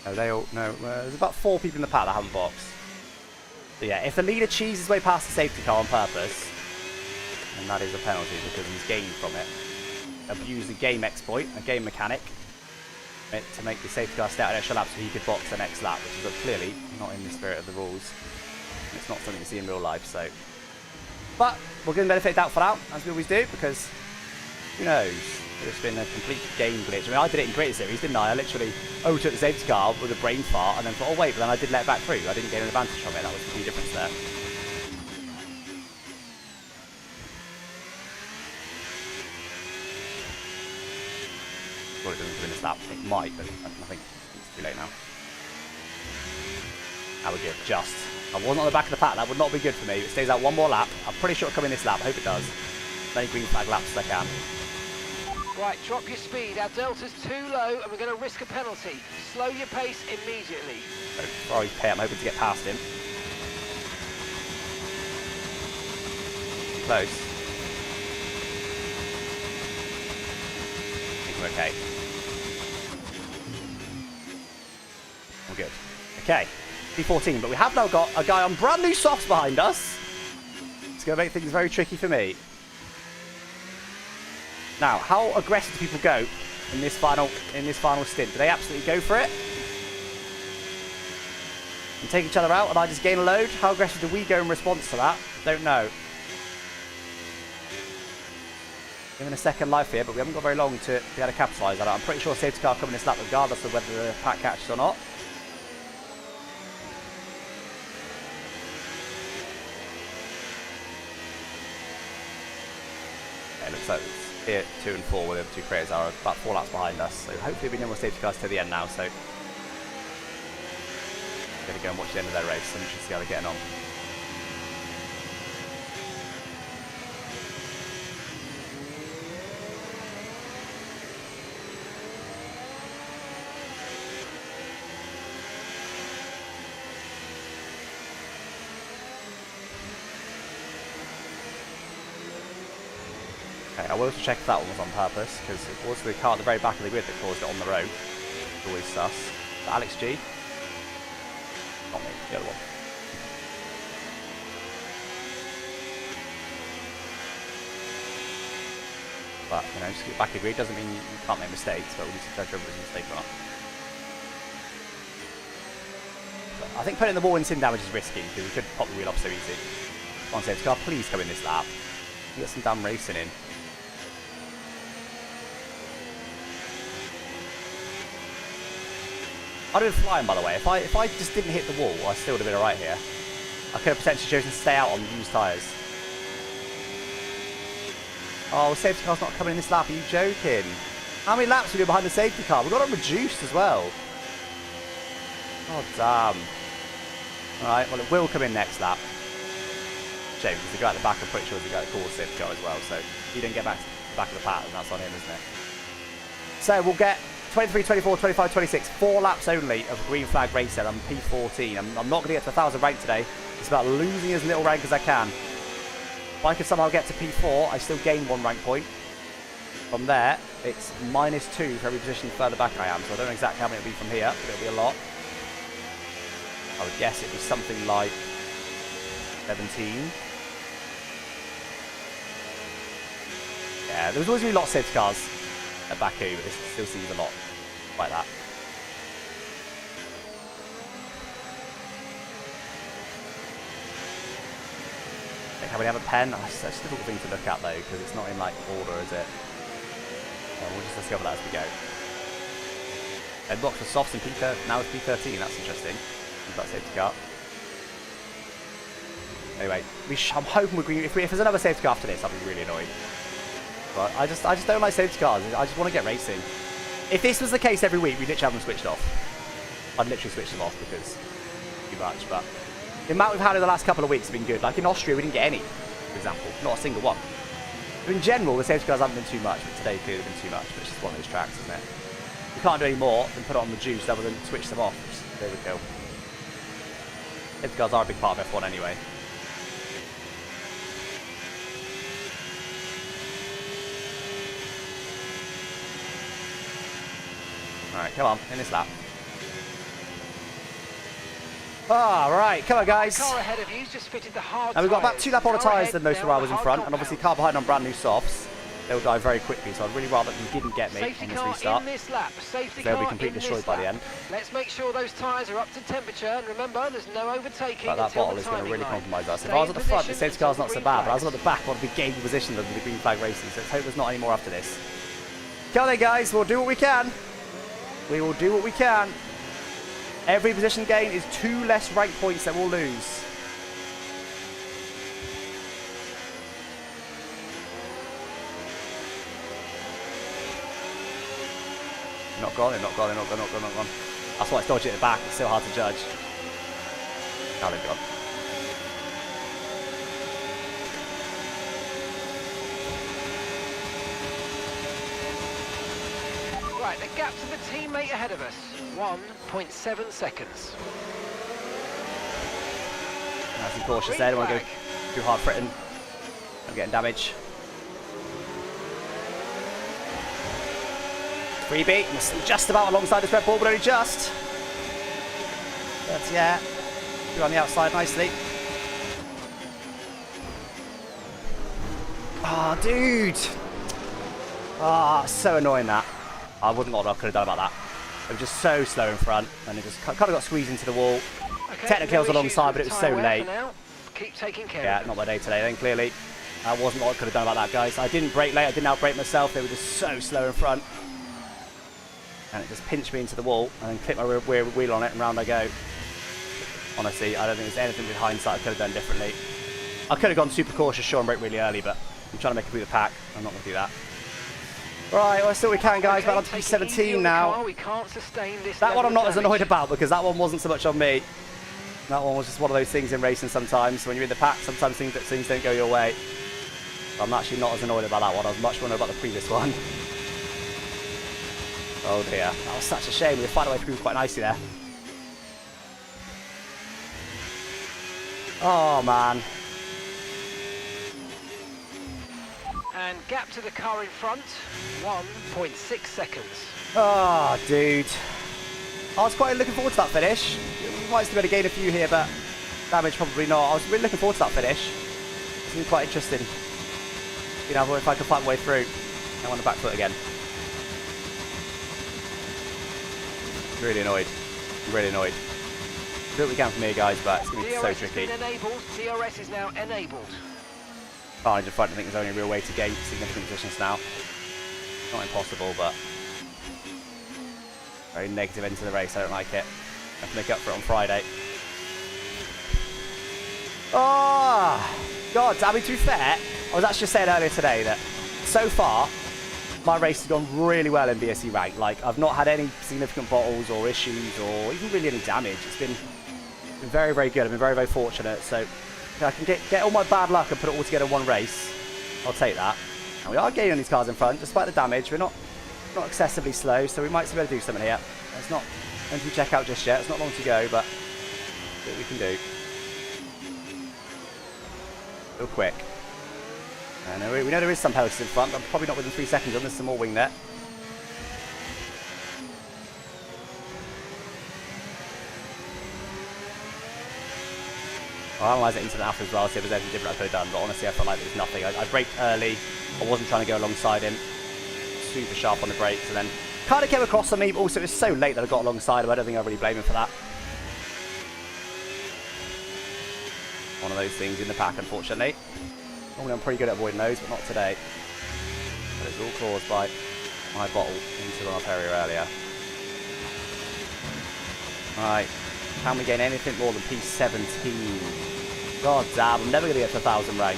No, they all. No, there's about 4 people in the pack that haven't boxed. So yeah, if the leader cheeses his way past the safety car on purpose, then that is a penalty because he's gained from it. Abused a game exploit, a game mechanic, to make the safety car stay out an extra lap so he could box the next lap, which is clearly not in the spirit of the rules. It's not something you see in real life, so. But we'll give him benefit of doubt for now, as we always do, because who knows? It's been a complete game glitch. I mean, I did it in Greater Series, didn't I? I literally took the safety car with a brain fart and then thought, oh wait, but then I did let it back through. I didn't gain an advantage from it. That was the key difference there. Well, it doesn't come in this lap. It might, but I think it's too late now. That would good. Just. I wasn't on the back of the pack. That would not be good for me. If it stays out one more lap, I'm pretty sure it'll come in this lap. I hope it does. As many green flag laps as I can. Right, drop your speed. Our delta's too low and we're going to risk a penalty. Slow your pace immediately. So, before I pay, I'm hoping to get past him. Close. I think we're okay. We're good. Okay. P14, but we have now got a guy on brand new softs behind us. It's going to make things very tricky for me. Now, how aggressive do people go in this final stint? Do they absolutely go for it and take each other out, and I just gain a load? How aggressive do we go in response to that? Don't know. Given a second life here, but we haven't got very long to be able to capitalise on it. I'm pretty sure safety car coming this lap regardless of whether the pack catches or not. It looks like here 2 and 4 where the 2 creators are about 4 laps behind us, so hopefully we no more safety cars to the end now. So going to go and watch the end of their race and just see how they're getting on. I will also check if that one was on purpose, because it was the car at the very back of the grid that caused it on the road. It's always sus. Alex G. Not me, the other one. But, you know, just get back of the grid doesn't mean you can't make mistakes, but we need to judge whether it's a mistake or not. But I think putting the ball in sim damage is risky, because we could pop the wheel off so easy. Come on, safety car, please come in this lap. You get some damn racing in. I'd have been flying, by the way. If I just didn't hit the wall, I still would have been alright here. I could have potentially chosen to stay out on used tyres. Oh, safety car's not coming in this lap. Are you joking? How many laps are we doing behind the safety car? We've got it reduced as well. Oh, damn. Alright, well, it will come in next lap. Shame, because the guy at the back, I'm pretty sure is the guy that caused the safety car as well. So, if he didn't get back to the back of the pattern, that's on him, isn't it? So, we'll get 23, 24, 25, 26. 4 laps only of green flag racing. I'm P14. I'm not going to get to 1,000 rank today. It's about losing as little rank as I can. If I could somehow get to P4, I still gain 1 rank point. From there, it's -2 for every position further back I am. So I don't know exactly how many it'll be from here, but it'll be a lot. I would guess it'd be something like 17. Yeah, there's always going to be lots of safety cars at Baku, but this still seems a lot like that. How many have a pen? Oh, it's such a difficult thing to look at though, because it's not in like order, is it? We'll just discover that as we go. Headbox for softs in P13. Now it's P13. That's interesting. That safety car. Anyway, I'm hoping we're green. If there's another safety car after this, I'll be really annoyed. But I just don't like safety cars. I just want to get racing. If this was the case every week, we'd literally have them switched off. I'd literally switch them off because too much. But the amount we've had in the last couple of weeks have been good. Like in Austria, we didn't get any, for example. Not a single one. But in general, the safety cars haven't been too much. But today clearly have been too much. But it's just one of those tracks, isn't it? We can't do any more than put it on the juice other than switch them off. There we go. Safety cars are a big part of F1 anyway. Alright, come on, in this lap. Right, come on guys. Car ahead of you's just fitted the hard and we've got about 2 lap older tyres than most of I was in front, compound. and obviously car behind on brand new softs. They'll die very quickly, so I'd really rather you didn't get me Safety on this car restart. in this lap. Safety They'll car be completely destroyed by the end. Let's make sure those tyres are up to temperature, and remember, there's no overtaking. But that bottle is going to really compromise us. If I was at the front, the safety car's not so bad, but I was at the back, I would be gaining position under the green flag racing, so let's hope there's not any more after this. Come on then guys, we'll do what we can. We will do what we can. Every position gain is 2 less rank points that we'll lose. Not gone, they're not gone, they're not gone, not gone, not gone. That's why it's dodgy at the back, it's so hard to judge. Now they've gone. Right, the gap to the teammate ahead of us, 1.7 seconds. Nice and cautious there, don't want to go too hard for it and I'm getting damage. Freebie, just about alongside this Red Bull, but only just. But yeah, you're on the outside nicely. Oh, dude. Ah, so annoying that. I wasn't what I could have done about that. It was just so slow in front, and it just kind of got squeezed into the wall. Okay, Technically, I was alongside, but it was so late. Keep taking care. Yeah, not my day today then, clearly. That wasn't what I could have done about that, guys. I didn't brake late, I didn't outbrake myself. They were just so slow in front. And it just pinched me into the wall, and then clipped my rear wheel on it, and round I go. Honestly, I don't think there's anything with hindsight I could have done differently. I could have gone super cautious, sure, and brake really early, but I'm trying to make it through the pack. I'm not going to do that. Right, well, still we can, guys. Back on to P17 now. We can't sustain this. That one I'm not as annoyed about, because that one wasn't so much on me. That one was just one of those things in racing sometimes. When you're in the pack, sometimes things don't go your way. So I'm actually not as annoyed about that one. I was much more annoyed about the previous one. Oh dear, that was such a shame. We found our way through quite nicely there. Oh man. And gap to the car in front, 1.6 seconds. Oh, dude. I was quite looking forward to that finish. We might still be able to gain a few here, but damage probably not. I was really looking forward to that finish. It's been quite interesting. You know, if I could find my way through. I'm on the back foot again. Really annoyed. I'm really annoyed. Do what we can from here, guys, but it's going to be so tricky. DRS is now enabled. Carnage in front, I think, is the only real way to gain significant positions now. Not impossible, but very negative end to the race. I don't like it. I have to make up for it on Friday. Oh, God. I mean, to be fair, I was actually just saying earlier today that so far, my race has gone really well in VSE Ranked. Like, I've not had any significant bottles or issues or even really any damage. It's been very, very good. I've been very, very fortunate. So if I can get all my bad luck and put it all together in one race, I'll take that. And we are gaining on these cars in front, despite the damage. We're not excessively slow, so we might still be able to do something here. It's not anything to check out just yet. It's not long to go, but see what we can do. Real quick. And we know there is some penalties in front, but probably not within 3 seconds. There's some more wing there. I'll analyse it incident after as well, see if there's anything different I could have done, but honestly I felt like there was nothing. I braked early, I wasn't trying to go alongside him. Super sharp on the brakes, and then kind of came across on me, but also it was so late that I got alongside him. I don't think I really blame him for that. One of those things in the pack, unfortunately. Normally I'm pretty good at avoiding those, but not today. But it's all caused by my bottle into the run-up area earlier. Right, can we gain anything more than P17? God damn, I'm never going to get to 1,000 rank.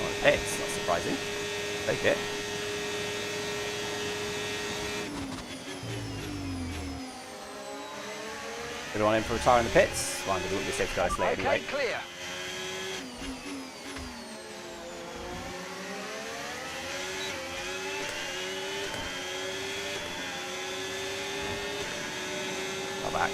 Oh, it's not surprising. Take it. Everyone in for retire in the pits. Well, we wouldn't be safe to go late anyway. Okay, clear. Come back.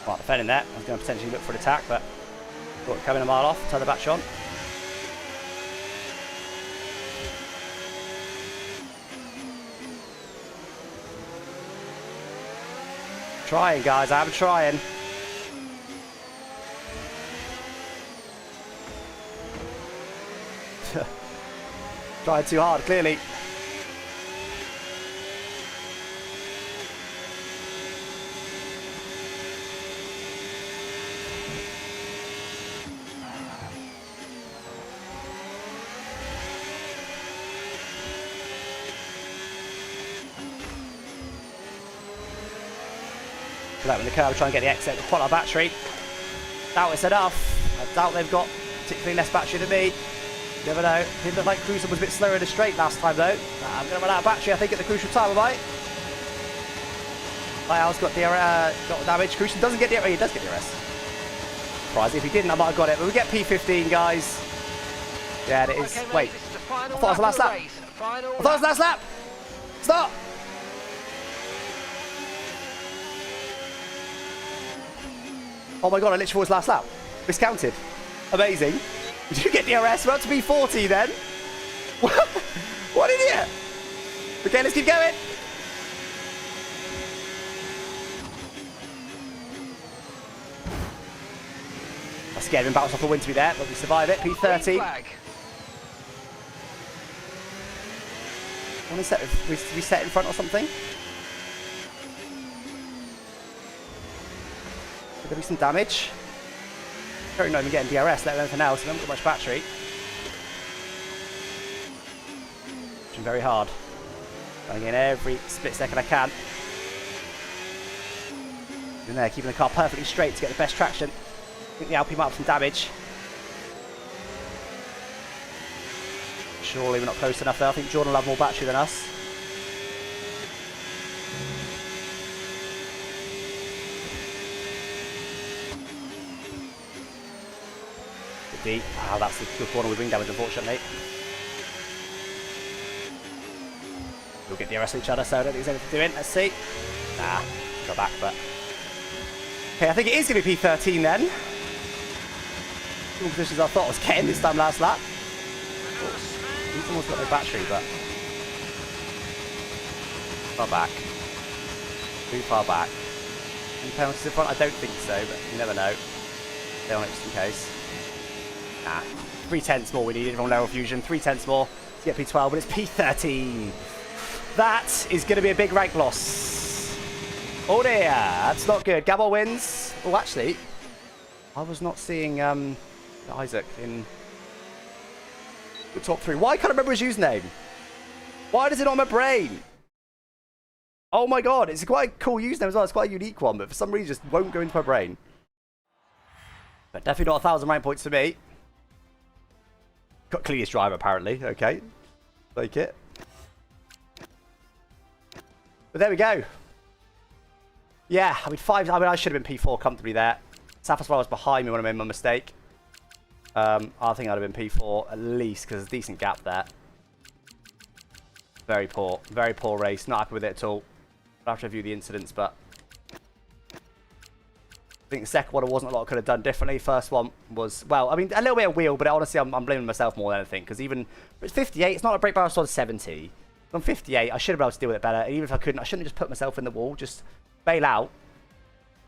Well, defending that. I was going to potentially look for an attack, but thought coming a mile off, turn the batch on. Trying, guys, I'm trying. Trying too hard, clearly. That with the curve, try and get the exit, pull our battery. Doubt it's enough. I doubt they've got particularly less battery than me. Never know. It looked like Crucible was a bit slower in the straight last time though. I'm going to run out of battery, I think, at the crucial time, am I? Lyle's got the got damage. Crucial doesn't get the he does get the RS. Surprised if he didn't, I might have got it. But we get P15, guys. Yeah, it is. Okay, wait. this is the final I thought it was the last lap. race. Final I thought it was the last lap. Stop. Oh my god, I literally thought it was last lap. Miscounted. Amazing. Did you get the RS? We're up to P40 then. What an idiot. Okay, let's keep going. I scared him, bounced off the wind to be there, but we survive it. P30. Want to set, reset in front or something? Could there be some damage? Currently not even getting DRS, let alone anything else. I haven't got much battery. Pushing very hard. Trying to gain every split second I can. In there, keeping the car perfectly straight to get the best traction. I think the Alpine might have some damage. Surely we're not close enough though. I think Jordan will have more battery than us. Deep. Ah, that's the good corner with wing damage, unfortunately. We'll get the rest of each other, so I don't think there's anything doing. Let's see. Nah, go back, but. Okay, I think it is going to be P13 then. Two positions I thought I was getting this time last lap. He's almost got no battery, but. Far back. Too far back. Any penalties in front? I don't think so, but you never know. Stay on it just in case. Nah, 3/10 more we needed from Level Fusion. 3/10 more to get P12, but it's P13. That is going to be a big rank loss. Oh dear, that's not good. Gabor wins. Oh, actually, I was not seeing Isaac in the top 3. Why can't I remember his username? Why does it not on my brain? Oh my god, it's quite a cool username as well. It's quite a unique one, but for some reason it just won't go into my brain. But definitely not 1,000 rank points for me. Got cleanest driver apparently. Okay, take it. But there we go. Yeah, I mean I should have been P4 comfortably there. Safaswar was behind me when I made my mistake. I think I'd have been P4 at least because there's a decent gap there. Very poor race. Not happy with it at all. I'll have to review the incidents, but I think the second one wasn't a lot I could have done differently. First one was, well, I mean, a little bit of wheel, but honestly, I'm blaming myself more than anything. Because even, it's 58, it's not a brake bar on 70. On 58, I should have been able to deal with it better. And even if I couldn't, I shouldn't have just put myself in the wall. Just bail out,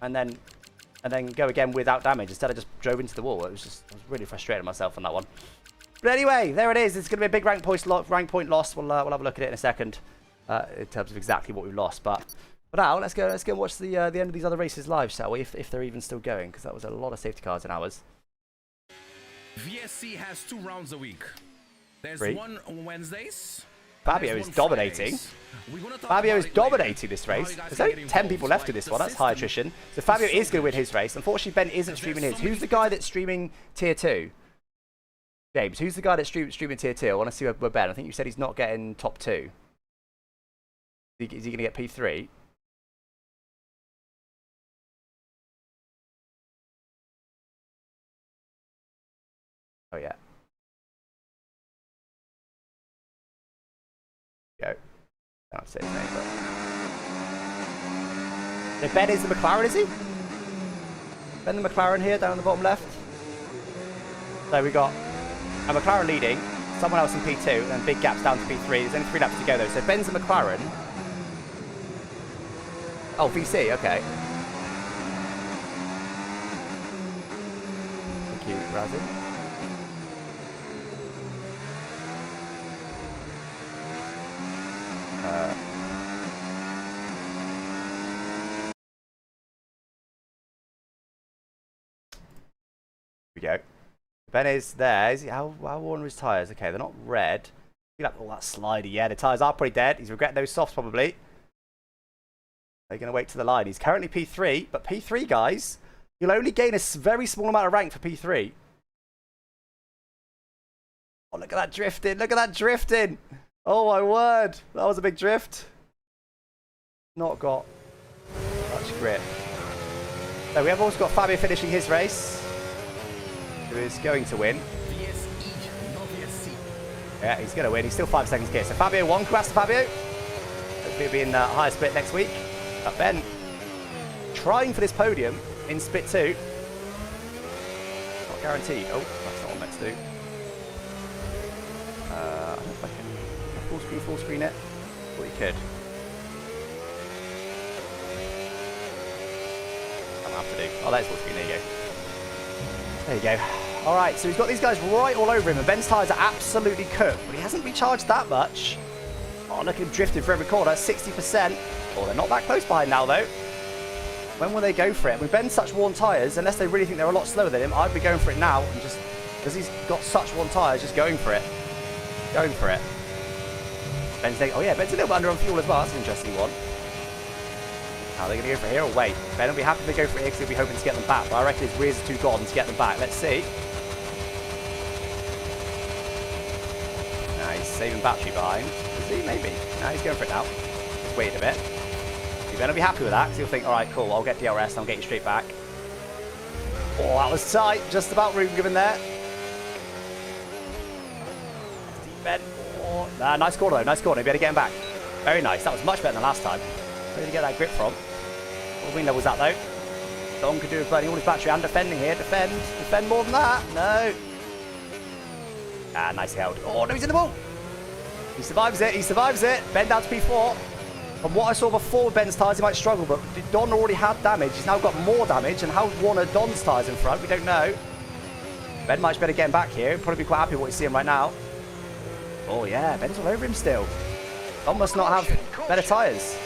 and then go again without damage. Instead, I just drove into the wall. I was really frustrated myself on that one. But anyway, there it is. It's going to be a big rank point loss. We'll have a look at it in a second. in terms of exactly what we've lost. But now let's go and watch the end of these other races live, shall we? If they're even still going, because that was a lot of safety cars in ours. VSE has 2 rounds a week. There's 3. one on Wednesdays. Fabio is dominating. Fabio is dominating this race. There's only 10 people left in this one. That's high attrition. So Fabio is going to win his race. Unfortunately, Ben isn't streaming his. Who's the guy that's streaming tier 2? James, who's the guy that's streaming tier 2? I want to see where Ben. I think you said he's not getting top 2. Is he going to get P3? Oh, yeah. Go. I don't say his name, but... So Ben is the McLaren, is he? Ben the McLaren here, down in the bottom left. So we got a McLaren leading, someone else in P2, and big gaps down to P3. There's only 3 laps to go, though. So Ben's the McLaren. Oh, VC, okay. Thank you, Razzie. We go. Ben is there. Is he, how worn are his tyres? Okay, they're not red. Look at all that slidey. Yeah, the tyres are pretty dead. He's regretting those softs probably. They're going to wait to the line. He's currently P3, but P3, guys, you'll only gain a very small amount of rank for P3. Oh, look at that drifting. Look at that drifting. Oh, my word. That was a big drift. Not got much grip. So we have also got Fabio finishing his race, who is going to win. Yeah, he's going to win. He's still 5 seconds clear. So Fabio won. Congrats to Fabio. Hopefully he'll be in higher split next week. But Ben trying for this podium in split 2. Not guaranteed. Oh, that's not what I'm meant to do. I don't know if I can full screen it. Thought you could. I don't have to do. Oh, that's full screen. There you go. There you go. Alright, so he's got these guys right all over him, and Ben's tyres are absolutely cooked, but he hasn't recharged that much. Oh, look at him drifting for every corner, 60%. Oh, they're not that close behind now, though. When will they go for it? With Ben's such worn tyres, unless they really think they're a lot slower than him, I'd be going for it now, and just, because he's got such worn tyres, just going for it. Going for it. Ben's oh yeah, Ben's a little bit under on fuel as well, that's an interesting one. How are they going to go for it here or wait? Ben will be happy if they go for it here because he'll be hoping to get them back, but I reckon his rears are too gone to get them back. Let's see. He's saving battery behind. Is he? Maybe. No, he's going for it now. Just wait a bit. You better be happy with that, because he'll think, alright, cool, I'll get DRS and I'll get you straight back. Oh, that was tight. Just about room given there. Ben. Oh, nice corner, though. Nice corner. You better get him back. Very nice. That was much better than last time. Where did he get that grip from? What wing level's that, though? Don could do with burning all his battery and defending here. Defend. Defend more than that. No. Ah, nicely held. Oh, no, he's in the wall. He survives it. He survives it. Ben down to P4. From what I saw before with Ben's tyres, he might struggle, but Don already had damage. He's now got more damage, and how worn are Don's tyres in front? We don't know. Ben might better get him back here. He'll probably be quite happy with what he's seeing right now. Oh, yeah. Ben's all over him still. Don must not have better tyres.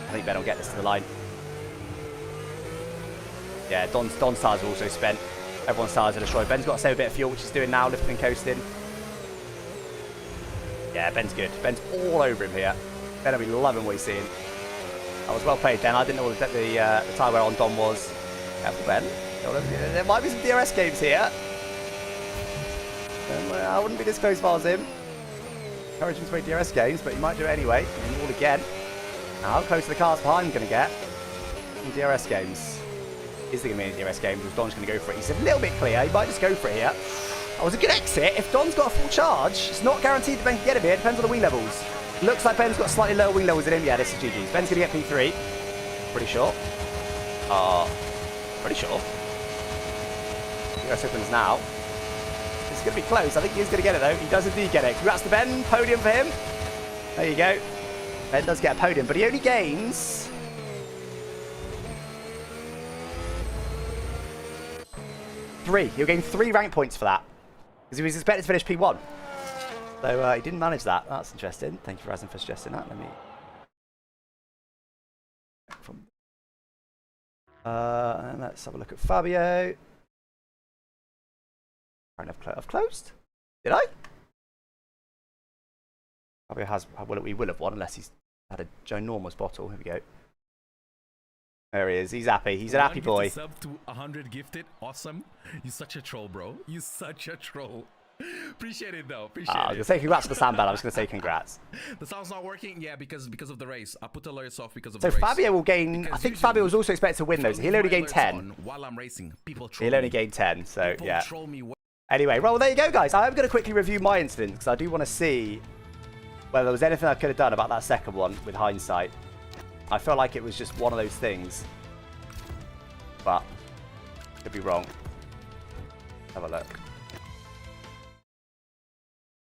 I think Ben will get this to the line. Yeah, Don's tyres are also spent. Everyone's tyres are destroyed. Ben's got to save a bit of fuel, which he's doing now, lifting and coasting. Yeah, Ben's good. Ben's all over him here. Ben will be loving what he's seeing. That was well played, Ben. I didn't know what the tyre wear on Don was. Careful, Ben. There might be some DRS games here. I wouldn't be this close as far as him. Encourage him to play DRS games, but he might do it anyway. And all again. Now, how close are the cars behind him going to get in DRS games? Is there going to be any DRS games? Or is Don's going to go for it? He's a little bit clear. He might just go for it here. That was a good exit. If Don's got a full charge, it's not guaranteed that Ben can get him here. It depends on the wing levels. Looks like Ben's got slightly lower wing levels than him. Yeah, this is GG's. Ben's going to get P3. Pretty sure. Pretty sure. DRS opens now. It's going to be close. I think he's going to get it, though. He does indeed get it. Congrats to Ben. Podium for him. There you go. Ben does get a podium, but he only gains 3. He'll gain 3 rank points for that, because he was expected to finish P1. So he didn't manage that. That's interesting. Thank you, Razin, for suggesting that. Let me... and let's have a look at Fabio. I've closed. Did I? Fabio has... Well, we will have won unless he's had a ginormous bottle. Here we go. There he is. He's happy. He's an happy boy. Sub to 100 gifted. Awesome. You're such a troll, bro. You're such a troll. Appreciate it, though. Appreciate it. I was going to say congrats for the sandbell. I was going to say congrats. The sound's not working? Yeah, because of the race. I put the alerts off because of so the race. So Fabio will gain... I think Fabio was also expected to win those. He'll only gain 10. While I'm racing, people troll He'll only gain 10, so people yeah. Troll me. Anyway, well, there you go, guys. I'm going to quickly review my incident because I do want to see whether there was anything I could have done about that second one with hindsight. I feel like it was just one of those things. But, could be wrong. Have a look.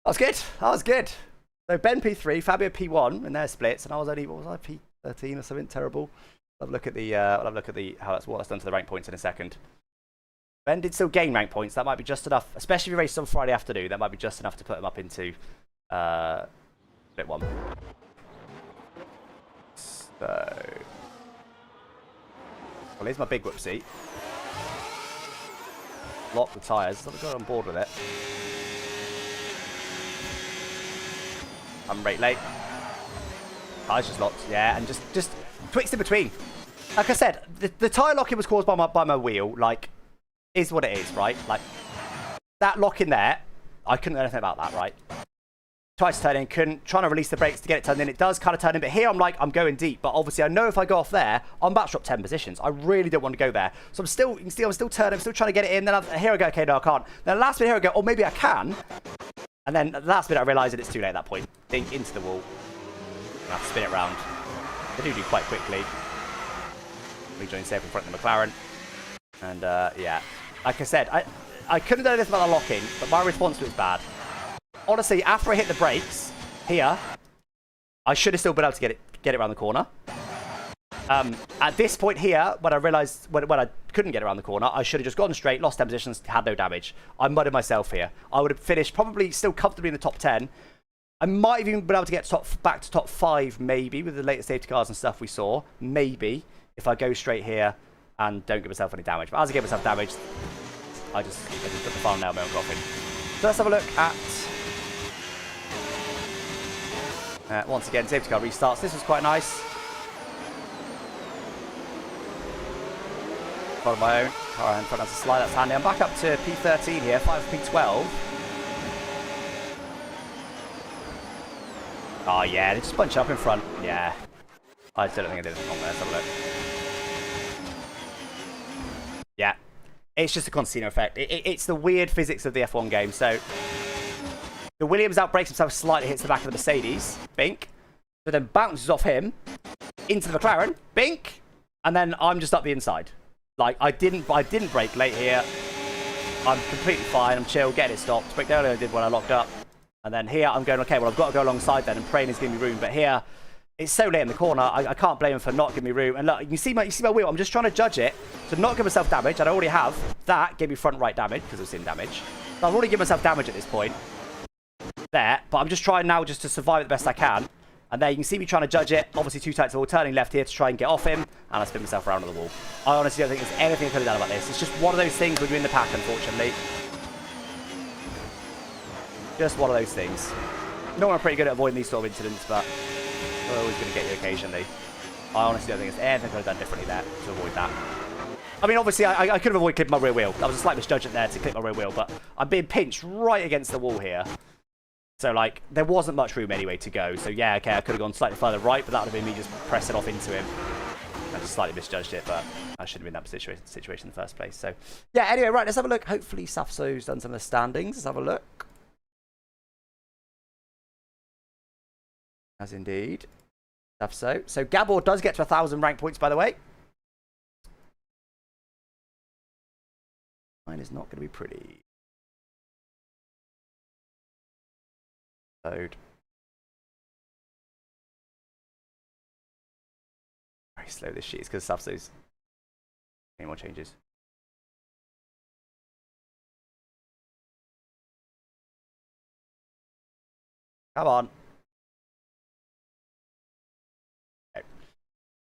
That was good. That was good. So Ben P3, Fabio P1 in their splits, and I was only, what was I, P13 or something terrible. I'll have a look at the what that's done to the rank points in a second. Ben did still gain rank points. That might be just enough, especially if you race on Friday afternoon. That might be just enough to put him up into split 1. So, well, here's my big whoopsie. Lock the tyres. I've got on board with it. I'm rate late. Tyres just locked. Yeah, and just twixt in between. Like I said, the tyre locking was caused by my wheel. Like, is what it is, right? Like, that lock in there, I couldn't do anything about that, right? Tried to turn in, couldn't. Trying to release the brakes to get it turned in. It does kind of turn in, but here I'm like, I'm going deep. But obviously, I know if I go off there, I'm about to drop 10 positions. I really don't want to go there. So you can see I'm still turning, I'm still trying to get it in. Then here I go, okay, no, I can't. Then the last bit, here I go, oh, maybe I can. And then the last bit, I realised that it's too late at that point. Think into the wall. I have to spin it round. They do quite quickly. Rejoin safe in front of the McLaren. And yeah, like I said, I couldn't do anything about the locking, but my response was bad. Honestly, after I hit the brakes here, I should have still been able to get it around the corner. At this point here, when I realised when I couldn't get around the corner, I should have just gone straight, lost 10 positions, had no damage. I mudded myself here. I would have finished probably still comfortably in the top 10. I might have even been able to get back to top 5, maybe, with the latest safety cars and stuff we saw. Maybe, if I go straight here and don't give myself any damage. But as I get myself damaged, I just put the final nail in my own coffin. So let's have a look at... once again, safety car restarts. This was quite nice. Bottom of my own. Car in front has a slide. That's handy. I'm back up to P13 here. 5 P12. Oh, yeah. They just bunch up in front. Yeah. I still don't think I did anything wrong there. Let's have a look. Yeah. It's just a Constantino effect. It's the weird physics of the F1 game. So, the Williams outbrakes himself slightly, hits the back of the Mercedes. Bink. But then bounces off him into the McLaren. Bink. And then I'm just up the inside. Like, I didn't brake late here. I'm completely fine. I'm chill, getting it stopped. Brake earlier I did when I locked up. And then here I'm going, okay, well, I've got to go alongside then and praying he's giving me room. But here, it's so late in the corner, I can't blame him for not giving me room. And look, you see my wheel. I'm just trying to judge it to not give myself damage. And I already have. That gave me front right damage because it's in damage. So I've already given myself damage at this point. There. But I'm just trying now just to survive the best I can. And there you can see me trying to judge it. Obviously too tight to the wall. Turning left here to try and get off him. And I spin myself around on the wall. I honestly don't think there's anything I could have done about this. It's just one of those things when you're in the pack, unfortunately. Just one of those things. No, I'm pretty good at avoiding these sort of incidents, but we're always going to get you occasionally. I honestly don't think there's anything I could have done differently there to avoid that. I mean, obviously, I could have avoided clipping my rear wheel. That was a slight misjudgment there to clip my rear wheel, but I'm being pinched right against the wall here. So, like, there wasn't much room anyway to go. So, yeah, okay, I could have gone slightly further right, but that would have been me just pressing off into him. I just slightly misjudged it, but I shouldn't have been in that situation in the first place. So, yeah, anyway, right, let's have a look. Hopefully, Safso's done some of the standings. Let's have a look. As indeed. Safso. So, Gabor does get to 1,000 rank points, by the way. Mine is not going to be pretty. Load. Very slow this sheet. It's because Safso's. Any more changes? Come on. Okay.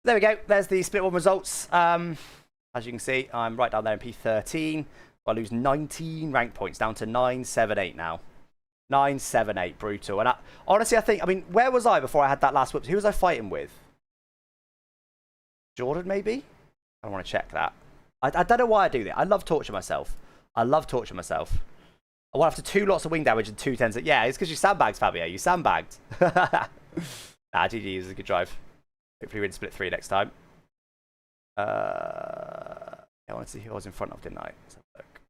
There we go. There's the split one results. As you can see, I'm right down there in P13. I lose 19 rank points down to 978 now. 978, brutal. And honestly, I mean, where was I before I had that last whoops? Who was I fighting with? Jordan, maybe? I want to check that. I don't know why I do that. I love torturing myself. I love torturing myself. I went after 2 lots of wing damage and 2 tens. Yeah, it's because you sandbagged, Fabio. You sandbagged. Nah, GG was a good drive. Hopefully we're in split 3 next time. I want to see who I was in front of, didn't I? Let's have a look.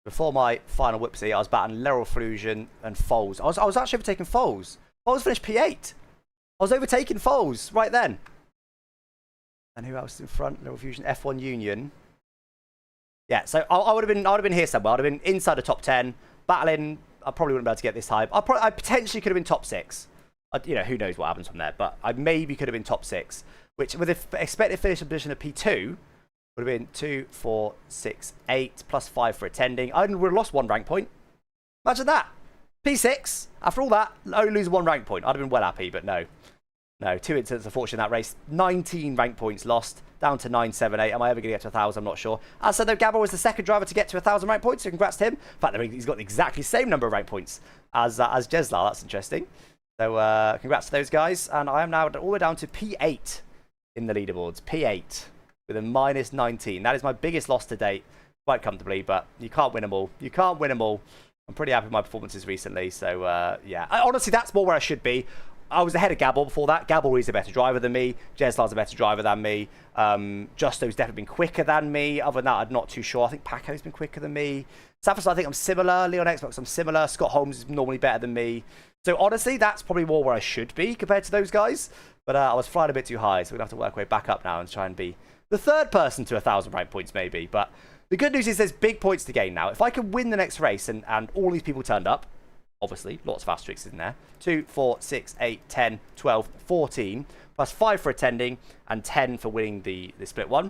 Before my final whoopsie, I was battling Laurel Fusion and Foles. I was actually overtaking Foles. Foles finished P8. I was overtaking Foles right then. And who else is in front? Laurel Fusion, F1 Union. Yeah, so I would have been here somewhere. I'd have been inside the top 10, battling. I probably wouldn't be able to get this high. I potentially could have been top 6. You know, who knows what happens from there. But I maybe could have been top 6, which with the expected finish position of P2 would have been 2, 4, 6, 8 plus 5 for attending. I would have lost 1 rank point. Imagine that. P6. After all that, only lose 1 rank point. I'd have been well happy, but no. No, 2 incidents, unfortunately, in that race. 19 rank points lost, down to 978. Am I ever going to get to 1,000? I'm not sure. As said, though, Gabor was the second driver to get to 1,000 rank points, so congrats to him. In fact, he's got the exactly same number of rank points as Jeslar. That's interesting. So, congrats to those guys. And I am now all the way down to P8 in the leaderboards. P8 with a minus 19. That is my biggest loss to date, quite comfortably, but you can't win them all. You can't win them all. I'm pretty happy with my performances recently, so, yeah. Honestly, that's more where I should be. I was ahead of Gabor before that. Gabor is a better driver than me. Jeslar's a better driver than me. Justo's definitely been quicker than me. Other than that, I'm not too sure. I think Paco's been quicker than me. Safas, I think I'm similar. Leon Xbox, I'm similar. Scott Holmes is normally better than me. So honestly, that's probably more where I should be compared to those guys. But I was flying a bit too high, so we're going to have to work our way back up now and try and be the 3rd person to 1,000 rank points maybe. But the good news is there's big points to gain now. If I can win the next race and all these people turned up, obviously, lots of asterisks in there. 2, 4, 6, 8, 10, 12, 14, plus 5 for attending, and 10 for winning the split one.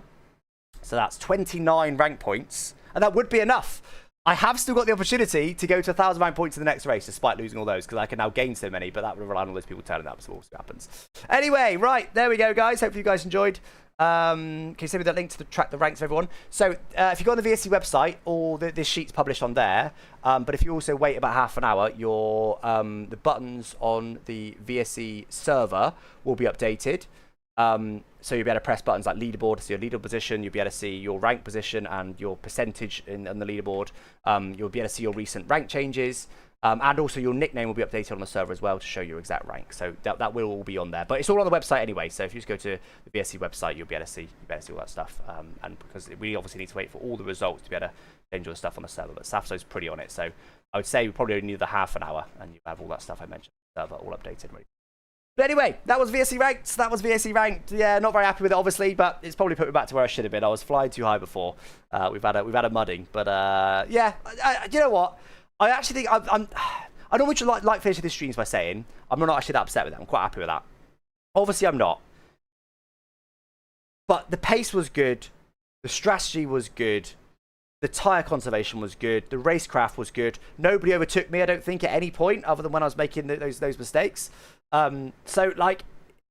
So that's 29 rank points, and that would be enough. I have still got the opportunity to go to 1,000 rank points in the next race, despite losing all those, because I can now gain so many, but that would rely on all those people turning up, so we'll see what happens. Anyway, right, there we go, guys. Hopefully you guys enjoyed. Can you send me that link to track the ranks of everyone? So if you go on the VSE website, all this sheet's published on there. But if you also wait about half an hour, your the buttons on the VSE server will be updated. So you'll be able to press buttons like leaderboard to see your leaderboard position. You'll be able to see your rank position and your percentage on the leaderboard. You'll be able to see your recent rank changes. And also your nickname will be updated on the server as well to show your exact rank. So that will all be on there. But it's all on the website anyway. So if you just go to the VSE website, you'll be able to see all that stuff. And because we obviously need to wait for all the results to be able to change all the stuff on the server. But Safso's pretty on it. So I would say we probably only need the half an hour and you have all that stuff I mentioned on the server all updated. But anyway, that was VSE Ranked. That was VSE Ranked. Yeah, not very happy with it, obviously, but it's probably put me back to where I should have been. I was flying too high before. We've had a mudding, but yeah, you know what? I actually think I normally like finishing the streams by saying I'm not actually that upset with that. I'm quite happy with that. Obviously, I'm not. But the pace was good. The strategy was good. The tyre conservation was good. The racecraft was good. Nobody overtook me, I don't think, at any point, other than when I was making those mistakes. So, like,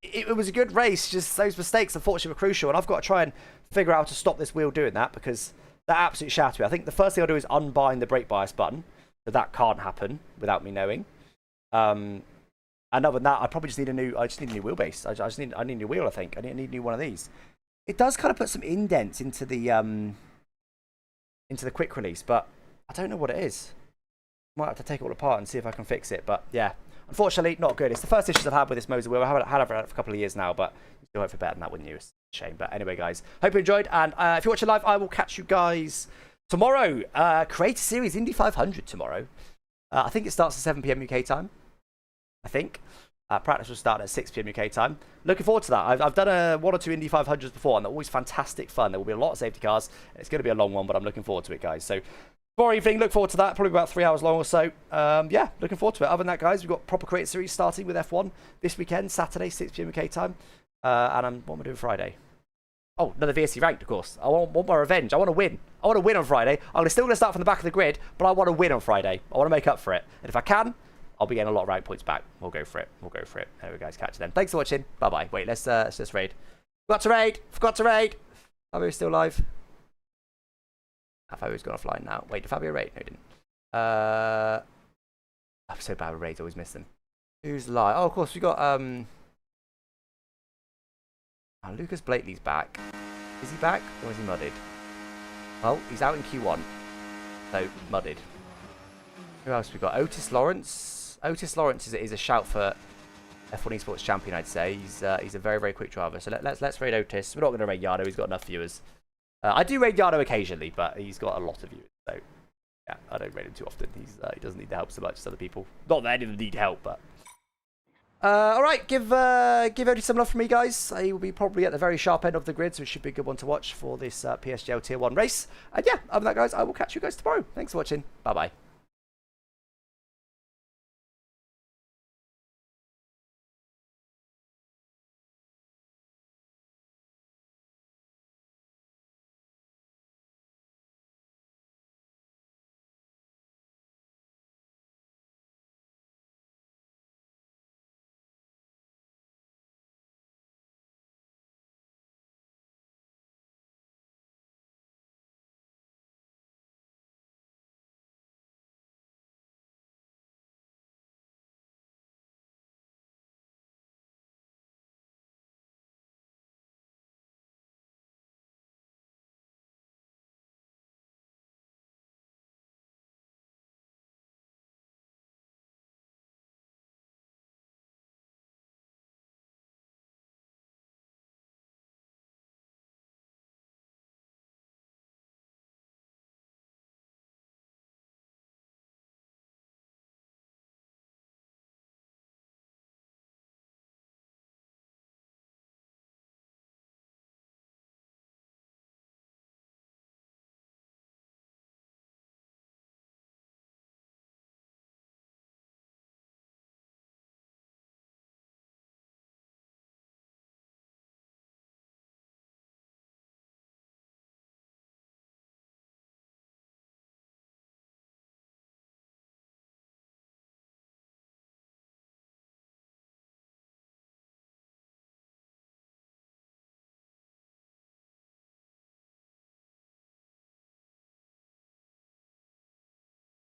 it was a good race. Just those mistakes, unfortunately, were crucial. And I've got to try and figure out how to stop this wheel doing that because that absolutely shattered me. I think the first thing I'll do is unbind the brake bias button. So that can't happen without me knowing. And other than that, I probably just need a new wheelbase. I need a new wheel, I think. I need a new one of these. It does kind of put some indents into the quick release, but I don't know what it is. Might have to take it all apart and see if I can fix it. But yeah, unfortunately, not good. It's the first issues I've had with this Moser wheel. I haven't had it for a couple of years now, but you still hope for better than that, wouldn't you? It's a shame. But anyway, guys, hope you enjoyed. And if you're watching live, I will catch you guys tomorrow. Creator Series Indy 500 tomorrow. I think it starts at 7 PM UK time. I think. Practice will start at 6 PM UK time. Looking forward to that. I've done one or two Indy 500s before, and they're always fantastic fun. There will be a lot of safety cars. It's going to be a long one, but I'm looking forward to it, guys. So, tomorrow evening, look forward to that. Probably about 3 hours long or so. Yeah, looking forward to it. Other than that, guys, we've got proper Creator Series starting with F1 this weekend, Saturday, 6 PM UK time. And what am I doing Friday? Oh, another VSE ranked, of course. I want my revenge. I want to win. I want to win on Friday. I'm still going to start from the back of the grid, but I want to win on Friday. I want to make up for it. And if I can, I'll be getting a lot of rank points back. We'll go for it. We'll go for it. There we go, guys. Catch you then. Thanks for watching. Bye-bye. Wait, let's just raid. Forgot to raid. Forgot to raid. Fabio's still live. Fabio's gone offline now. Wait, did Fabio raid? No, he didn't. I'm so bad with raids. Always miss them. Who's live? Oh, of course, we got... Oh, Lucas Blakely's back. Is he back or is he mudded? Well, he's out in Q1. So, mudded. Who else we got? Otis Lawrence. Otis Lawrence is a shout for F1 Esports champion, I'd say. He's a very, very quick driver. So let's raid Otis. We're not going to raid Yardo. He's got enough viewers. I do raid Yardo occasionally, but he's got a lot of viewers. So, yeah, I don't raid him too often. He doesn't need the help so much as other people. Not that any of them need help, but... Alright, give Otis some love from me, guys. He will be probably at the very sharp end of the grid, so it should be a good one to watch for this PSGL Tier 1 race. And yeah, other than that, guys, I will catch you guys tomorrow. Thanks for watching. Bye-bye.